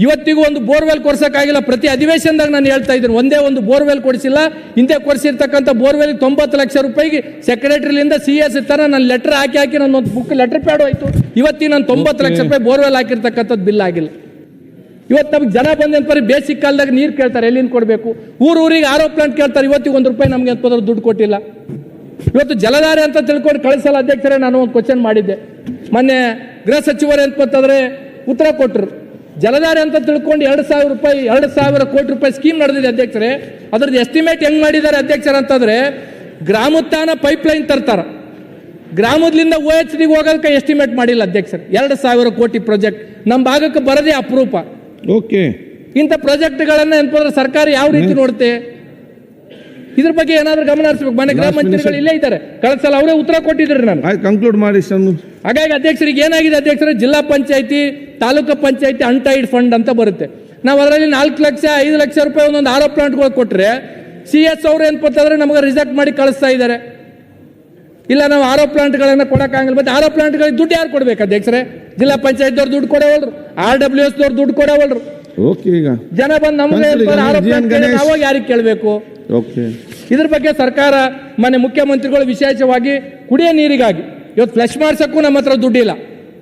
ಇವತ್ತಿಗೂ ಒಂದು ಬೋರ್ವೆಲ್ ಕೊಡ್ಸೋಕ್ಕಾಗಿಲ್ಲ. ಪ್ರತಿ ಅಧಿವೇಶನದಾಗ ನಾನು ಹೇಳ್ತಾ ಇದ್ದೀನಿ, ಒಂದೇ ಒಂದು ಬೋರ್ವೆಲ್ ಕೊಡಿಸಿಲ್ಲ. ಹಿಂದೆ ಕೊಡಿಸಿರ್ತಕ್ಕಂಥ ಬೋರ್ವೆಲ್ ₹90 ಲಕ್ಷ ಸೆಕ್ರೆಟರಿಲಿಂದ CS ತನ ನಾನು ಲೆಟರ್ ಹಾಕಿ ನನ್ನ ಒಂದು ಬುಕ್ ಲೆಟರ್ ಪ್ಯಾಡು ಆಯಿತು. ಇವತ್ತಿಗೆ ನಾನು ₹90 ಲಕ್ಷ ಬೋರ್ವೆಲ್ ಹಾಕಿರ್ತಕ್ಕಂಥದ್ದು ಬಿಲ್ ಆಗಿಲ್ಲ. ಇವತ್ತು ನಮಗೆ ಜನ ಬಂದೇನ್ಪರಿ ಬೇಸಿಕ್ ಕಾಲದಾಗ ನೀರು ಕೇಳ್ತಾರೆ, ಎಲ್ಲಿಂದ ಕೊಡಬೇಕು? ಊರಿಗೆ RO ಪ್ಲಾಂಟ್ ಕೇಳ್ತಾರೆ, ಇವತ್ತಿಗೆ ₹1 ನಮಗೆ ಅಂತಂದ್ರೆ ದುಡ್ಡು ಕೊಟ್ಟಿಲ್ಲ. ಇವತ್ತು ಜಲಧಾರೆ ಅಂತ ತಿಳ್ಕೊಂಡು ಕಳಿಸಲ್ಲ ಅಧ್ಯಕ್ಷರೇ. ನಾನು ಒಂದು ಕ್ವಶನ್ ಮಾಡಿದ್ದೆ, ಮೊನ್ನೆ ಗೃಹ ಸಚಿವರು ಅಂತಂದ್ರೆ ಉತ್ತರ ಕೊಟ್ಟರು. ಜಲಧಾರೆ ಅಂತ ತಿಳ್ಕೊಂಡು ₹2,000 ಕೋಟಿ ಸ್ಕೀಮ್ ನಡೆದಿದೆ ಅಧ್ಯಕ್ಷರೇ. ಅದ್ರದ್ದು ಎಸ್ಟಿಮೇಟ್ ಹೆಂಗ್ ಮಾಡಿದ್ದಾರೆ ಅಧ್ಯಕ್ಷರ ಅಂತಂದ್ರೆ, ಗ್ರಾಮೋತ್ಥಾನ ಪೈಪ್ಲೈನ್ ತರ್ತಾರ, ಗ್ರಾಮದಿಂದ OHDಗೆ ಹೋಗೋದಕ್ಕೆ ಎಸ್ಟಿಮೇಟ್ ಮಾಡಿಲ್ಲ ಅಧ್ಯಕ್ಷರೇ. ₹2,000 ಕೋಟಿ ಪ್ರಾಜೆಕ್ಟ್ ನಮ್ಮ ಭಾಗಕ್ಕೆ ಬರದೇ ಅಪರೂಪ. ಓಕೆ, ಇಂಥ ಪ್ರಾಜೆಕ್ಟ್ಗಳನ್ನ ಏನಪ್ಪ ಸರ್ಕಾರ ಯಾವ ರೀತಿ ನೋಡುತ್ತೆ? ಇದ್ರ ಬಗ್ಗೆ ಏನಾದ್ರೂ ಗಮನ ಹರಿಸಬೇಕು. ಮನೆ ಗೃಹ ಮಂತ್ರಿಗಳು ಇಲ್ಲೇ ಇದ್ದಾರೆ, ಕಳೆದ ಸಲ ಅವರೇ ಉತ್ತರ ಕೊಟ್ಟಿದ್ರು. ನಾನು ಕಂಕ್ಲೂಡ್ ಮಾಡಿ. ಹಾಗಾಗಿ ಅಧ್ಯಕ್ಷರಿಗೆ ಏನಾಗಿದೆ ಅಧ್ಯಕ್ಷರೇ, ಜಿಲ್ಲಾ ಪಂಚಾಯತಿ ತಾಲೂಕು ಪಂಚಾಯತಿ ಅನ್ಟೈಡ್ ಫಂಡ್ ಅಂತ ಬರುತ್ತೆ. ನಾವು ಅದರಲ್ಲಿ 4 ಲಕ್ಷ 5 ಲಕ್ಷ ರೂಪಾಯಿ ಒಂದೊಂದು RO ಪ್ಲಾಂಟ್ಗಳು ಕೊಟ್ಟರೆ CS ಅವರು ಏನಪ್ಪಂತಂದ್ರೆ ನಮಗೆ ರಿಜೆಕ್ಟ್ ಮಾಡಿ ಕಳಿಸ್ತಾ ಇದ್ದಾರೆ. ಇಲ್ಲ, ನಾವು RO ಪ್ಲಾಂಟ್ಗಳನ್ನ ಕೊಡೋಕ್ಕಾಗಲ್ಲ. ಮತ್ತೆ RO ಪ್ಲಾಂಟ್ಗಳಿಗೆ ದುಡ್ಡು ಯಾರು ಕೊಡ್ಬೇಕು ಅಧ್ಯಕ್ಷರೇ? ಜಿಲ್ಲಾ ಪಂಚಾಯತ್ದವ್ರು ದುಡ್ಡು ಕೊಡೋವಲ್ರು, RWS ದವ್ರು ದುಡ್ಡು ಕೊಡೋವಲ್ರು. ಓಕೆ, ಈಗ ಜನ ಬಂದು ನಮ್ಗೆ RO ಪ್ಲಾಂಟ್ ನಾವಾಗ ಯಾರಿಗೆ ಕೇಳಬೇಕು? ಓಕೆ, ಇದ್ರ ಬಗ್ಗೆ ಸರ್ಕಾರ ಮಾನ್ಯ ಮುಖ್ಯಮಂತ್ರಿಗಳು ವಿಶೇಷವಾಗಿ ಕುಡಿಯೋ ನೀರಿಗಾಗಿ ಇವತ್ತು ಫ್ಲಶ್ ಮಾಡ್ಸಕ್ಕೂ ನಮ್ಮ ಹತ್ರ ದುಡ್ಡಿಲ್ಲ.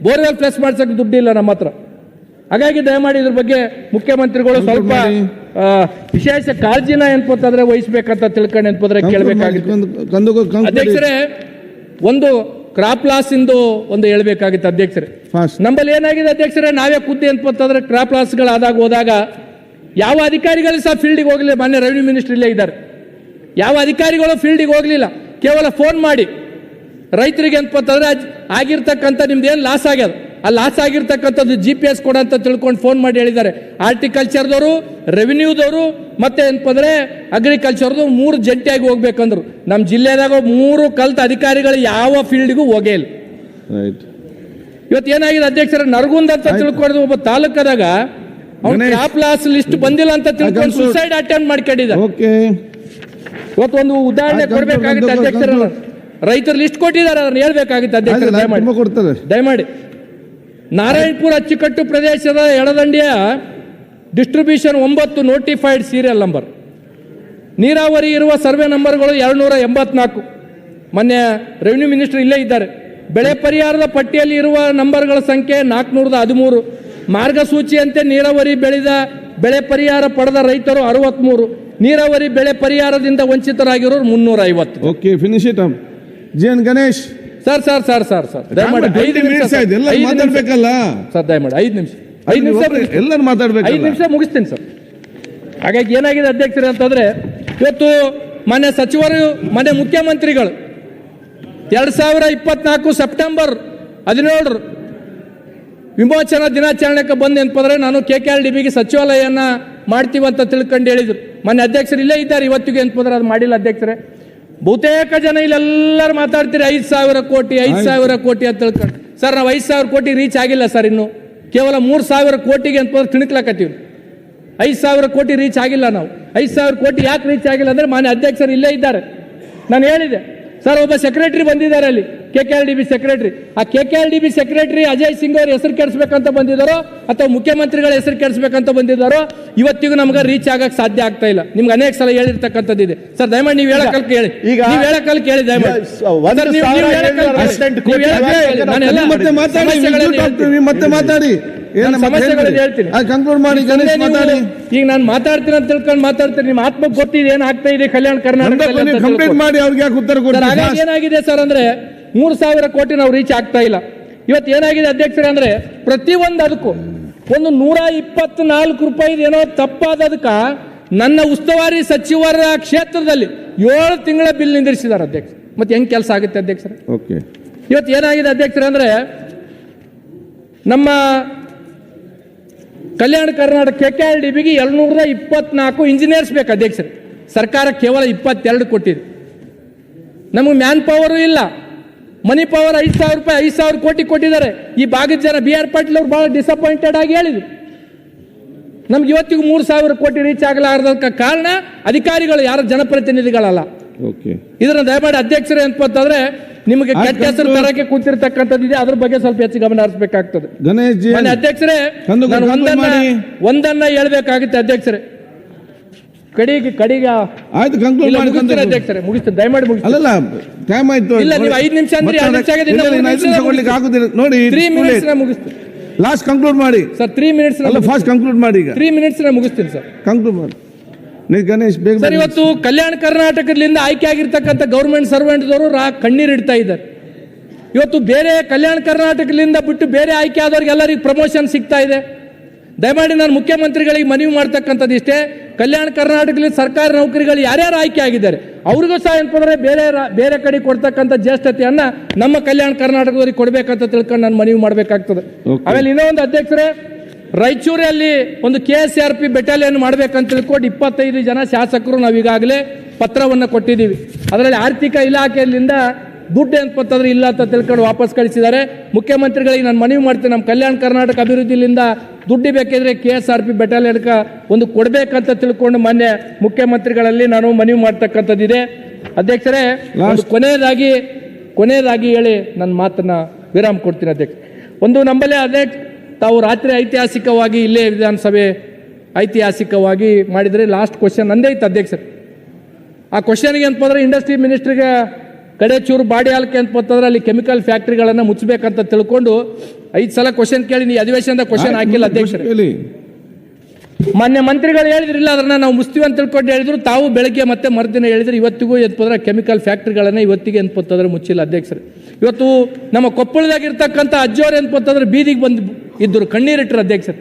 ಬೋರ್ವೆಲ್ ಪ್ಲಸ್ ಮಾಡ್ಸಕ್ಕೆ ದುಡ್ಡಿಲ್ಲ ನಮ್ಮ ಹತ್ರ. ಹಾಗಾಗಿ ದಯಮಾಡಿ ಇದ್ರ ಬಗ್ಗೆ ಮುಖ್ಯಮಂತ್ರಿಗಳು ಸ್ವಲ್ಪ ವಿಶೇಷ ಕಾಳಜಿನ ಏನ್ಪೋತಾದ್ರೆ ವಹಿಸ್ಬೇಕಂತ ತಿಳ್ಕೊಂಡು ಏನ್ಪೋದ್ರೆ ಕೇಳಬೇಕಾಗಿತ್ತು. ಅಧ್ಯಕ್ಷರೇ, ಒಂದು ಕ್ರಾಪ್ ಲಾಸ್ ಇಂದು ಒಂದು ಹೇಳ್ಬೇಕಾಗಿತ್ತು ಅಧ್ಯಕ್ಷರೇ. ನಮ್ಮಲ್ಲಿ ಏನಾಗಿದೆ ಅಧ್ಯಕ್ಷರೇ, ನಾವೇ ಖುದ್ದು ಏನ್ಪೋತಾದ್ರೆ ಕ್ರಾಪ್ ಲಾಸ್ಗಳಾದಾಗ ಹೋದಾಗ ಯಾವ ಅಧಿಕಾರಿಗಳು ಸಹ ಫೀಲ್ಡಿಗೆ ಹೋಗಲಿಲ್ಲ. ಮಾನ್ಯ ರೆವಿನ್ಯೂ ಮಿನಿಸ್ಟರ್ ಇಲ್ಲೇ ಇದ್ದಾರೆ. ಯಾವ ಅಧಿಕಾರಿಗಳು ಫೀಲ್ಡಿಗೆ ಹೋಗಲಿಲ್ಲ. ಕೇವಲ ಫೋನ್ ಮಾಡಿ ರೈತರಿಗೆ ಏನ್ಪೋತಾದ್ರೆ ಆಗಿರ್ತಕ್ಕಂಥ ನಿಮ್ದು ಏನು ಲಾಸ್ ಆಗ್ಯದ, ಆ ಲಾಸ್ ಆಗಿರ್ತಕ್ಕಂಥದ್ದು GPS ಕೊಡ ಅಂತ ತಿಳ್ಕೊಂಡು ಫೋನ್ ಮಾಡಿ ಹೇಳಿದ್ದಾರೆ. ಆರ್ಟಿಕಲ್ಚರ್ದವರು, ರೆವಿನ್ಯೂದವರು ಮತ್ತೆ ಏನಪ್ಪಂದ್ರೆ ಅಗ್ರಿಕಲ್ಚರ್ದು 3 ಜಂಟಿಯಾಗಿ ಹೋಗ್ಬೇಕಂದ್ರು. ನಮ್ಮ ಜಿಲ್ಲೆದಾಗ 3 ಕಲ್ತ ಅಧಿಕಾರಿಗಳು ಯಾವ ಫೀಲ್ಡ್ಗೂ ಹೋಗೇ ಇಲ್ಲ. ಇವತ್ತು ಏನಾಗಿದೆ ಅಧ್ಯಕ್ಷರ, ನರಗುಂದ್ ಅಂತ ತಿಳ್ಕೊಂಡು ಒಬ್ಬ ತಾಲೂಕದಾಗ ಅವ್ನು ಕ್ರಾಪ್ ಲಾಸ್ ಲಿಸ್ಟ್ ಬಂದಿಲ್ಲ ಅಂತ ತಿಳ್ಕೊಂಡು ಸುಸೈಡ್ ಅಟೆಂಪ್ಟ್ ಮಾಡ್ಕೊಂಡಿದ್ದ. ಇವತ್ತು ಒಂದು ಉದಾಹರಣೆ ಕೊಡ್ಬೇಕಾಗಿತ್ತು ಅಧ್ಯಕ್ಷರ. ರೈತರು ಲಿಸ್ಟ್ ಕೊಟ್ಟಿದ್ದಾರೆ, ಅದನ್ನ ಹೇಳ್ಬೇಕಾಗಿತ್ತು ಅಧ್ಯಕ್ಷರ. ದಯಮಾಡಿ ನಾರಾಯಣಪುರ ಅಚ್ಚುಕಟ್ಟು ಪ್ರದೇಶದ ಎಡದಂಡಿಯ ಡಿಸ್ಟ್ರಿಬ್ಯೂಷನ್ 9 ನೋಟಿಫೈಡ್ ಸೀರಿಯಲ್ ನಂಬರ್, ನೀರಾವರಿ ಇರುವ ಸರ್ವೆ ನಂಬರ್ಗಳು 284. ಮೊನ್ನೆ ರೆವಿನ್ಯೂ ಮಿನಿಸ್ಟರ್ ಇಲ್ಲೇ ಇದ್ದಾರೆ. ಬೆಳೆ ಪರಿಹಾರದ ಪಟ್ಟಿಯಲ್ಲಿ ಇರುವ ನಂಬರ್ಗಳ ಸಂಖ್ಯೆ 413. ಮಾರ್ಗಸೂಚಿಯಂತೆ ನೀರಾವರಿ ಬೆಳೆ ಪರಿಹಾರ ಪಡೆದ ರೈತರು 63. ನೀರಾವರಿ ಬೆಳೆ ಪರಿಹಾರದಿಂದ ವಂಚಿತರಾಗಿರೋರು 350. Okay, finish it up. G N. Ganesh sir ದಯಮಾಡಿ 5 ನಿಮಿಷ ಮಾತಾಡ್ಬೇಕಲ್ಲ ಸರ್, ದಯಮಾಡಿ 5 ನಿಮಿಷ ಮುಗಿಸ್ತೀನಿ ಸರ್. ಹಾಗಾಗಿ ಏನಾಗಿದೆ ಅಧ್ಯಕ್ಷರೇ ಅಂತಂದ್ರೆ, ಇವತ್ತು ಮಾನ್ಯ ಸಚಿವರು, ಮಾನ್ಯ ಮುಖ್ಯಮಂತ್ರಿಗಳು 2024 ಸೆಪ್ಟೆಂಬರ್ 17 ವಿಮೋಚನಾ ದಿನಾಚರಣೆಗೆ ಬಂದು ಏನಪ್ಪಂದ್ರೆ ನಾನು KKLDBಗೆ ಸಚಿವಾಲಯನ ಮಾಡ್ತೀವಂತ ತಿಳ್ಕೊಂಡು ಹೇಳಿದ್ರು. ಮಾನ್ಯ ಅಧ್ಯಕ್ಷರು ಇಲ್ಲೇ ಇದ್ದಾರೆ. ಇವತ್ತಿಗೆ ಏನಪ್ಪಂದ್ರೆ ಅದು ಮಾಡಿಲ್ಲ ಅಧ್ಯಕ್ಷರೇ. ಬಹುತೇಕ ಜನ ಇಲ್ಲೆಲ್ಲರೂ ಮಾತಾಡ್ತೀರಿ 5,000 ಕೋಟಿ ಅಂತ ತಿಳ್ಕೊಂಡು. ಸರ್, ನಾವು 5,000 ಕೋಟಿ ರೀಚ್ ಆಗಿಲ್ಲ ಸರ್. ಇನ್ನು ಕೇವಲ 3,000 ಕೋಟಿಗೆ ಅಂತ ತಿಣಕ್ಲಾಕತ್ತೀವಿ. 5,000 ಕೋಟಿ ರೀಚ್ ಆಗಿಲ್ಲ. ನಾವು 5,000 ಕೋಟಿ ಯಾಕೆ ರೀಚ್ ಆಗಿಲ್ಲ ಅಂದ್ರೆ ಮಾನ್ಯ ಅಧ್ಯಕ್ಷರು ಇಲ್ಲೇ ಇದ್ದಾರೆ. ನಾನು ಹೇಳಿದೆ ಸರ್, ಒಬ್ಬ ಸೆಕ್ರೆಟರಿ ಬಂದಿದ್ದಾರೆ ಅಲ್ಲಿ, KKLDB ಸೆಕ್ರೆಟರಿ. ಆ KKLDB ಸೆಕ್ರೆಟರಿ ಅಜಯ್ ಸಿಂಗ್ ಅವ್ರ ಹೆಸರು ಕೆಡಿಸ್ಬೇಕಂತ ಬಂದಿದ್ದಾರೋ ಅಥವಾ ಮುಖ್ಯಮಂತ್ರಿಗಳ ಹೆಸರು ಕೆಡಿಸ್ಬೇಕಂತ ಬಂದಿದ್ದಾರೋ ಇವತ್ತಿಗೂ ನಮ್ಗೆ ರೀಚ್ ಆಗಕ್ಕೆ ಸಾಧ್ಯ ಆಗ್ತಾ ಇಲ್ಲ. ನಿಮ್ಗೆ ಅನೇಕ ಸಲ ಹೇಳಿರ್ತಕ್ಕಂಥದ್ದಿದೆ ಸರ್. ದಯಮಾಡಿ ನೀವು ಹೇಳಕಲ್ ಕೇಳಿ, ನೀವು ಹೇಳಕಲ್ ಕೇಳಿ ದಯಮಾಡಿ. ಮತ್ತೆ ಮಾತಾಡಿ, ಸಮಸ್ಯೆಗಳನ್ನು ಹೇಳ್ತೀನಿ. ಈಗ ನಾನು ಮಾತಾಡ್ತೀನಿ ಅಂತ ತಿಳ್ಕೊಂಡು ಮಾತಾಡ್ತೀನಿ. ನಿಮ್ಮ ಆತ್ಮಕ್ಕೆ ಗೊತ್ತಿದೆ ಏನ್ ಆಗ್ತಾ ಇದೆ ಕಲ್ಯಾಣ ಕರ್ನಾಟಕದಲ್ಲಿ. ಏನಾಗಿದೆ ಸರ್ ಅಂದ್ರೆ 3,000 ಕೋಟಿ ನಾವು ರೀಚ್ ಆಗ್ತಾ ಇಲ್ಲ. ಇವತ್ತು ಏನಾಗಿದೆ ಅಧ್ಯಕ್ಷರೇ ಅಂದ್ರೆ ಪ್ರತಿಯೊಂದು ಅದಕ್ಕೂ ಒಂದು 124 ರೂಪಾಯಿ ಏನೋ ತಪ್ಪಾದದಕ್ಕ ನನ್ನ ಉಸ್ತುವಾರಿ ಸಚಿವರ ಕ್ಷೇತ್ರದಲ್ಲಿ 7 ತಿಂಗಳ ಬಿಲ್ ನಿಂದಿರಿಸಿದ್ದಾರೆ ಅಧ್ಯಕ್ಷ. ಮತ್ತೆ ಹೆಂಗ್ ಕೆಲಸ ಆಗುತ್ತೆ ಅಧ್ಯಕ್ಷರೇ? ಇವತ್ತು ಏನಾಗಿದೆ ಅಧ್ಯಕ್ಷರೇ ಅಂದ್ರೆ ನಮ್ಮ ಕಲ್ಯಾಣ ಕರ್ನಾಟಕ KKLDBಗೆ 224 ಇಂಜಿನಿಯರ್ಸ್ ಬೇಕು ಅಧ್ಯಕ್ಷರೇ. ಸರ್ಕಾರ ಕೇವಲ 22 ಕೊಟ್ಟಿದೆ. ನಮಗೆ ಮ್ಯಾನ್ ಪವರು ಇಲ್ಲ, ಮನಿ ಪವರ್ 5,000 ರೂಪಾಯಿ 5,000 ಕೋಟಿ ಕೊಟ್ಟಿದ್ದಾರೆ. ಈ ಭಾಗದ ಜನ BR ಪಾಟೀಲ್ ಅವರು ಬಹಳ ಡಿಸಪಾಯಿಂಟೆಡ್ ಆಗಿ ಹೇಳಿದ್ರು. ನಮ್ಗೆ ಇವತ್ತಿಗೂ 3,000 ಕೋಟಿ ರೀಚ್ ಆಗಲಾರ್ದಕ್ಕೆ ಕಾರಣ ಅಧಿಕಾರಿಗಳು, ಯಾರ ಜನಪ್ರತಿನಿಧಿಗಳಲ್ಲ. ಇದನ್ನ ದಯಮಾಡಿ ಅಧ್ಯಕ್ಷರೇ ಅಂತಂದ್ರೆ ನಿಮಗೆ ಕೆಟ್ಟ ಹೆಸರು ತರಕ್ಕೆ ಕೂತಿರ್ತಕ್ಕಂಥದ್ದಿದೆ, ಅದ್ರ ಬಗ್ಗೆ ಸ್ವಲ್ಪ ಹೆಚ್ಚು ಗಮನ ಹರಿಸಬೇಕಾಗ್ತದೆ. ಅಧ್ಯಕ್ಷರೇ, ಒಂದನ್ನ ಹೇಳ್ಬೇಕಾಗುತ್ತೆ ಅಧ್ಯಕ್ಷರೇ. ಕಡಿಗ ಆಯ್ತು, ಕಂಕ್ಲೂಡ್ ಮಾಡಿ ಅಧ್ಯಕ್ಷರೇ. ಮುಗಿಸ್ತೀನಿ, ದಯಮಾಡಿ ಮುಗಿಸಿ. ಅಲ್ಲ, ಟೈಮ್ ಆಯ್ತು. ಇಲ್ಲ, ನೀವು 5 ನಿಮಿಷ ಅಂದ್ರೆ 2 ನಿಮಿಷ ಆಗುದಿಲ್ಲ ನೋಡಿ. 3 ಮಿನಿಟ್ಸ್ ಮುಗಿಸ್ತೀನಿ. ಲಾಸ್ಟ್ ಕಂಕ್ಲೂಡ್ ಮಾಡಿ ಸರ್. 3 ಮಿನಿಟ್ಸ್ ಫಾಸ್ಟ್ ಕಂಕ್ಲೂಡ್ ಮಾಡಿ. ಈಗ 3 ಮಿನಿಟ್ಸ್ ಮುಗಿಸ್ತೀನಿ ಸರ್. ಕಂಕ್ಲೂಡ್ ಮಾಡಿ ಗಣೇಶ್ ಬೇಗ. ಸರ್, ಇವತ್ತು ಕಲ್ಯಾಣ ಕರ್ನಾಟಕದಿಂದ ಆಯ್ಕೆ ಆಗಿರ್ತಕ್ಕಂಥ ಗೌರ್ಮೆಂಟ್ ಸರ್ವೆಂಟ್ದವರು ಕಣ್ಣೀರಿಡ್ತಾ ಇದ್ದಾರೆ. ಇವತ್ತು ಬೇರೆ ಕಲ್ಯಾಣ ಕರ್ನಾಟಕದಿಂದ ಬಿಟ್ಟು ಬೇರೆ ಆಯ್ಕೆ ಆದವ್ರಿಗೆಲ್ಲರಿಗೂ ಪ್ರಮೋಷನ್ ಸಿಗ್ತಾ ಇದೆ. ದಯಮಾಡಿ ನಾನು ಮುಖ್ಯಮಂತ್ರಿಗಳಿಗೆ ಮನವಿ ಮಾಡ್ತಕ್ಕಂಥದ್ದು ಇಷ್ಟೇ, ಕಲ್ಯಾಣ ಕರ್ನಾಟಕದಲ್ಲಿ ಸರ್ಕಾರಿ ನೌಕರಿಗಳು ಯಾರ್ಯಾರು ಆಯ್ಕೆ ಆಗಿದ್ದಾರೆ ಅವ್ರಿಗೂ ಸಹ ಏನಂದ್ರೆ ಬೇರೆ ಕಡೆ ಕೊಡ್ತಕ್ಕಂಥ ಜ್ಯೇಷ್ಠತೆಯನ್ನ ನಮ್ಮ ಕಲ್ಯಾಣ ಕರ್ನಾಟಕದವರಿಗೆ ಕೊಡ್ಬೇಕಂತ ತಿಳ್ಕೊಂಡು ನಾನು ಮನವಿ ಮಾಡಬೇಕಾಗ್ತದೆ. ಆಮೇಲೆ ಇನ್ನೊಂದು ಅಧ್ಯಕ್ಷರೇ, ರಾಯಚೂರಲ್ಲಿ ಒಂದು KSRP ಬೆಟಾಲಿಯನ್ ಮಾಡ್ಬೇಕಂತ ತಿಳ್ಕೊಂಡು 25 ಜನ ಶಾಸಕರು ನಾವು ಈಗಾಗಲೇ ಪತ್ರವನ್ನು ಕೊಟ್ಟಿದ್ದೀವಿ. ಅದರಲ್ಲಿ ಆರ್ಥಿಕ ಇಲಾಖೆಯಿಂದ ದುಡ್ಡು ಏನಪ್ಪಂತಂದ್ರೆ ಇಲ್ಲ ಅಂತ ತಿಳ್ಕೊಂಡು ವಾಪಸ್ ಕಳಿಸಿದ್ದಾರೆ. ಮುಖ್ಯಮಂತ್ರಿಗಳಿಗೆ ನಾನು ಮನವಿ ಮಾಡ್ತೀನಿ, ನಮ್ಮ ಕಲ್ಯಾಣ ಕರ್ನಾಟಕ ಅಭಿವೃದ್ಧಿಯಿಂದ ದುಡ್ಡು ಬೇಕಿದ್ರೆ KSRP ಬೆಟಾಲಿಯನ್ಗೆ ಒಂದು ಕೊಡಬೇಕಂತ ತಿಳ್ಕೊಂಡು ಮಾನ್ಯ ಮುಖ್ಯಮಂತ್ರಿಗಳಲ್ಲಿ ನಾನು ಮನವಿ ಮಾಡ್ತಕ್ಕಂಥದ್ದಿದೆ. ಅಧ್ಯಕ್ಷರೇ, ಕೊನೆಯದಾಗಿ ಹೇಳಿ ನನ್ನ ಮಾತನ್ನ ವಿರಾಮ ಕೊಡ್ತೀನಿ ಅಧ್ಯಕ್ಷ. ಒಂದು ನಂಬಲ್ಲೇ ಅಧ್ಯಕ್ಷ, ತಾವು ರಾತ್ರಿ ಐತಿಹಾಸಿಕವಾಗಿ ಇಲ್ಲೇ ವಿಧಾನಸಭೆ ಐತಿಹಾಸಿಕವಾಗಿ ಮಾಡಿದರೆ ಲಾಸ್ಟ್ ಕ್ವಶನ್ ನಂದೇ ಇತ್ತು ಅಧ್ಯಕ್ಷರು. ಆ ಕ್ವಶನ್ಗೆ ಅಂತಂದ್ರೆ ಇಂಡಸ್ಟ್ರಿ ಮಿನಿಸ್ಟ್ರಿಗೆ ಕಡೆ ಚೂರು ಬಾಡಿ ಹಾಲ್ಕೆ ಅಂತ ಬಂತಂದ್ರೆ ಅಲ್ಲಿ ಕೆಮಿಕಲ್ ಫ್ಯಾಕ್ಟ್ರಿಗಳನ್ನು ಮುಚ್ಚಬೇಕಂತ ತಿಳ್ಕೊಂಡು 5 ಸಲ ಕ್ವಶನ್ ಕೇಳಿ ನೀವು ಅಧಿವೇಶನದ ಕ್ವಶನ್ ಹಾಕಿಲ್ಲ ಅಧ್ಯಕ್ಷರೇ. ಮಾನ್ಯ ಮಂತ್ರಿಗಳು ಹೇಳಿದ್ರಿಲ್ಲ ಅದನ್ನ ನಾವು ಮುಸ್ತೀವಿ ಅಂತ ತಿಳ್ಕೊಂಡು ಹೇಳಿದ್ರು, ತಾವು ಬೆಳಗ್ಗೆ ಮತ್ತೆ ಮರುದಿನ ಹೇಳಿದ್ರು. ಇವತ್ತಿಗೂ ಎಂತಂದ್ರೆ ಕೆಮಿಕಲ್ ಫ್ಯಾಕ್ಟ್ರಿಗಳನ್ನ ಇವತ್ತಿಗೆ ಎಂತಂದ್ರೆ ಮುಚ್ಚಿಲ್ಲ ಅಧ್ಯಕ್ಷರೇ. ಇವತ್ತು ನಮ್ಮ ಕೊಪ್ಪಳದಾಗಿರ್ತಕ್ಕಂಥ ಅಜ್ಜೋರು ಎಂತಂದ್ರೆ ಬೀದಿಗೆ ಬಂದು ಇದ್ದರು, ಕಣ್ಣೀರಿಟ್ಟರು ಅಧ್ಯಕ್ಷರೇ.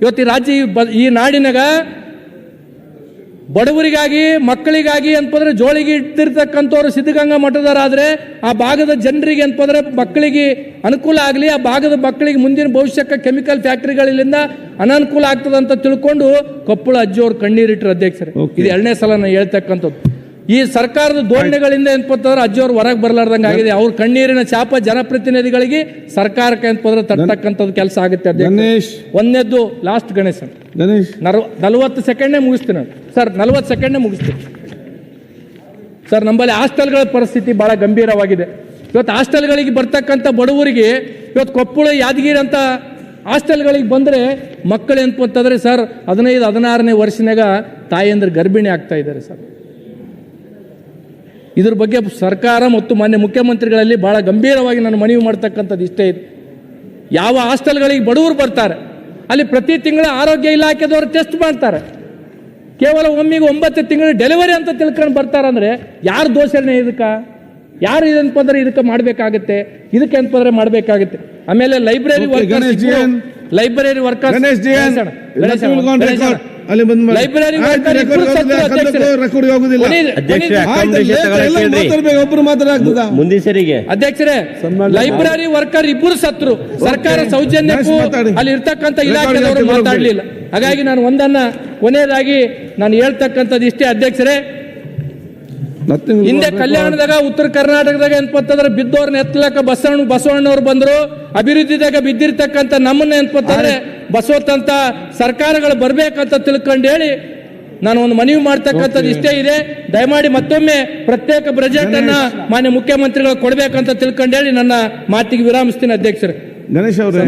ಇವತ್ತು ಈ ರಾಜ್ಯ ಈ ನಾಡಿನಾಗ ಬಡವರಿಗಾಗಿ ಮಕ್ಕಳಿಗಾಗಿ ಅಂತಂದ್ರೆ ಜೋಳಿಗೆ ಇಟ್ಟಿರ್ತಕ್ಕಂಥವ್ರು ಸಿದ್ಧಗಂಗಾ ಮಠದವರಾದರೆ ಆ ಭಾಗದ ಜನರಿಗೆ ಅಂತಂದ್ರೆ ಮಕ್ಕಳಿಗೆ ಅನುಕೂಲ ಆಗಲಿ, ಆ ಭಾಗದ ಮಕ್ಕಳಿಗೆ ಮುಂದಿನ ಭವಿಷ್ಯಕ್ಕೆ ಕೆಮಿಕಲ್ ಫ್ಯಾಕ್ಟ್ರಿಗಳಿಂದ ಅನಾನುಕೂಲ ಆಗ್ತದೆ ಅಂತ ತಿಳ್ಕೊಂಡು ಕೊಪ್ಪಳ ಅಜ್ಜಿಯವ್ರು ಕಣ್ಣೀರಿಟ್ಟರು ಅಧ್ಯಕ್ಷರೇ. ಇದು 2ನೇ ಸಲ ನಾನು ಹೇಳ್ತಕ್ಕಂಥದ್ದು. ಈ ಸರ್ಕಾರದ ಧೋರಣೆಗಳಿಂದ ಏನಪ್ಪಂದ್ರೆ ಅಜ್ಜಿಯವ್ರು ಹೊರಗೆ ಬರಲಾರ್ದಂಗೆ ಆಗಿದೆ. ಅವ್ರ ಕಣ್ಣೀರಿನ ಚಾಪ ಜನಪ್ರತಿನಿಧಿಗಳಿಗೆ ಸರ್ಕಾರಕ್ಕೆ ಏನಪ್ಪಂದ್ರೆ ತಟ್ಟಕ್ಕಂಥದ್ದು ಕೆಲಸ ಆಗುತ್ತೆ ಅಧ್ಯಕ್ಷ. ಒಂದನೇದ್ದು ಲಾಸ್ಟ್ ಗಣೇಶ್ 40 ಸೆಕೆಂಡ್ನೇ ಮುಗಿಸ್ತೀನಿ ಸರ್, 40 ಸೆಕೆಂಡ್ನೇ ಮುಗಿಸ್ತೀನಿ ಸರ್. ನಮ್ಮಲ್ಲಿ ಹಾಸ್ಟೆಲ್ಗಳ ಪರಿಸ್ಥಿತಿ ಬಹಳ ಗಂಭೀರವಾಗಿದೆ. ಇವತ್ತು ಹಾಸ್ಟೆಲ್ಗಳಿಗೆ ಬರ್ತಕ್ಕಂಥ ಬಡವರಿಗೆ ಇವತ್ತು ಕೊಪ್ಪಳ ಯಾದಗಿರಿ ಅಂತ ಹಾಸ್ಟೆಲ್ಗಳಿಗೆ ಬಂದರೆ ಮಕ್ಕಳು ಏನಪ್ಪಂತಂದ್ರೆ ಸರ್ 15-16ನೇ ವರ್ಷನಾಗ ತಾಯಿಯಂದ್ರೆ ಗರ್ಭಿಣಿ ಆಗ್ತಾ ಇದ್ದಾರೆ ಸರ್. ಇದ್ರ ಬಗ್ಗೆ ಸರ್ಕಾರ ಮತ್ತು ಮಾನ್ಯ ಮುಖ್ಯಮಂತ್ರಿಗಳಲ್ಲಿ ಬಹಳ ಗಂಭೀರವಾಗಿ ನಾನು ಮನವಿ ಮಾಡ್ತಕ್ಕಂಥದ್ದು ಇಷ್ಟೇ ಇದೆ. ಯಾವ ಹಾಸ್ಟೆಲ್ಗಳಿಗೆ ಬಡವರು ಬರ್ತಾರೆ ಅಲ್ಲಿ ಪ್ರತಿ ತಿಂಗಳು ಆರೋಗ್ಯ ಇಲಾಖೆದವರು ಟೆಸ್ಟ್ ಮಾಡ್ತಾರೆ. ಕೇವಲ ಒಮ್ಮಿಗೆ 9 ತಿಂಗಳು ಡೆಲಿವರಿ ಅಂತ ತಿಳ್ಕೊಂಡು ಬರ್ತಾರಂದ್ರೆ ಯಾರು ದೋಷಣೆ ಇದಕ್ಕೆ? ಯಾರು ಇದನ್ಪಂದ್ರೆ ಇದಕ್ಕೆ ಮಾಡಬೇಕಾಗುತ್ತೆ, ಇದಕ್ಕೆ ಏನಪ್ಪಂದ್ರೆ ಮಾಡಬೇಕಾಗುತ್ತೆ. ಆಮೇಲೆ library workers library workers library ಅಧ್ಯಕ್ಷರೇ, ಲೈಬ್ರರಿ ವರ್ಕರ್ ಇಬ್ಬರು ಸತ್ರು. ಸರ್ಕಾರ ಸೌಜನ್ಯಕ್ಕೂ ಅಲ್ಲಿ ಇರ್ತಕ್ಕಂಥ ಇಲಾಖೆದವರು ಮಾತಾಡಲಿಲ್ಲ. ಹಾಗಾಗಿ ನಾನು ಒಂದನ್ನ ಕೊನೆಯದಾಗಿ ನಾನು ಹೇಳ್ತಕ್ಕಂಥದ್ದು ಇಷ್ಟೇ ಅಧ್ಯಕ್ಷರೇ. ಹಿಂದೆ ಕಲ್ಯಾಣದಾಗ ಉತ್ತರ ಕರ್ನಾಟಕದಾಗ ಏನಪ್ಪಂತಂದ್ರೆ ಬಿದ್ದವ್ರನ್ನ ಎತ್ತಲಕ್ಕ ಬಸವಣ್ಣವ್ರು ಬಂದ್ರು. ಅಭಿವೃದ್ಧಿದಾಗ ಬಿದ್ದಿರ್ತಕ್ಕಂಥ ನಮ್ಮನ್ನ ಏನಪ್ಪಂತಂದ್ರೆ ಬಸವತ್ತಂತ ಸರ್ಕಾರಗಳು ಬರ್ಬೇಕಂತ ತಿಳ್ಕೊಂಡು ಹೇಳಿ ನಾನು ಒಂದು ಮನವಿ ಮಾಡ್ತಕ್ಕಂಥದ್ದು ಇಷ್ಟೇ ಇದೆ. ದಯಮಾಡಿ ಮತ್ತೊಮ್ಮೆ ಪ್ರತ್ಯೇಕ ಬಜೆಟ್ ಅನ್ನ ಮಾನ್ಯ ಮುಖ್ಯಮಂತ್ರಿಗಳು ಕೊಡ್ಬೇಕಂತ ತಿಳ್ಕೊಂಡು ಹೇಳಿ ನನ್ನ ಮಾತಿಗೆ ವಿರಾಮಿಸ್ತೀನಿ ಅಧ್ಯಕ್ಷರೇ. ಗಣೇಶ್ ಅವರು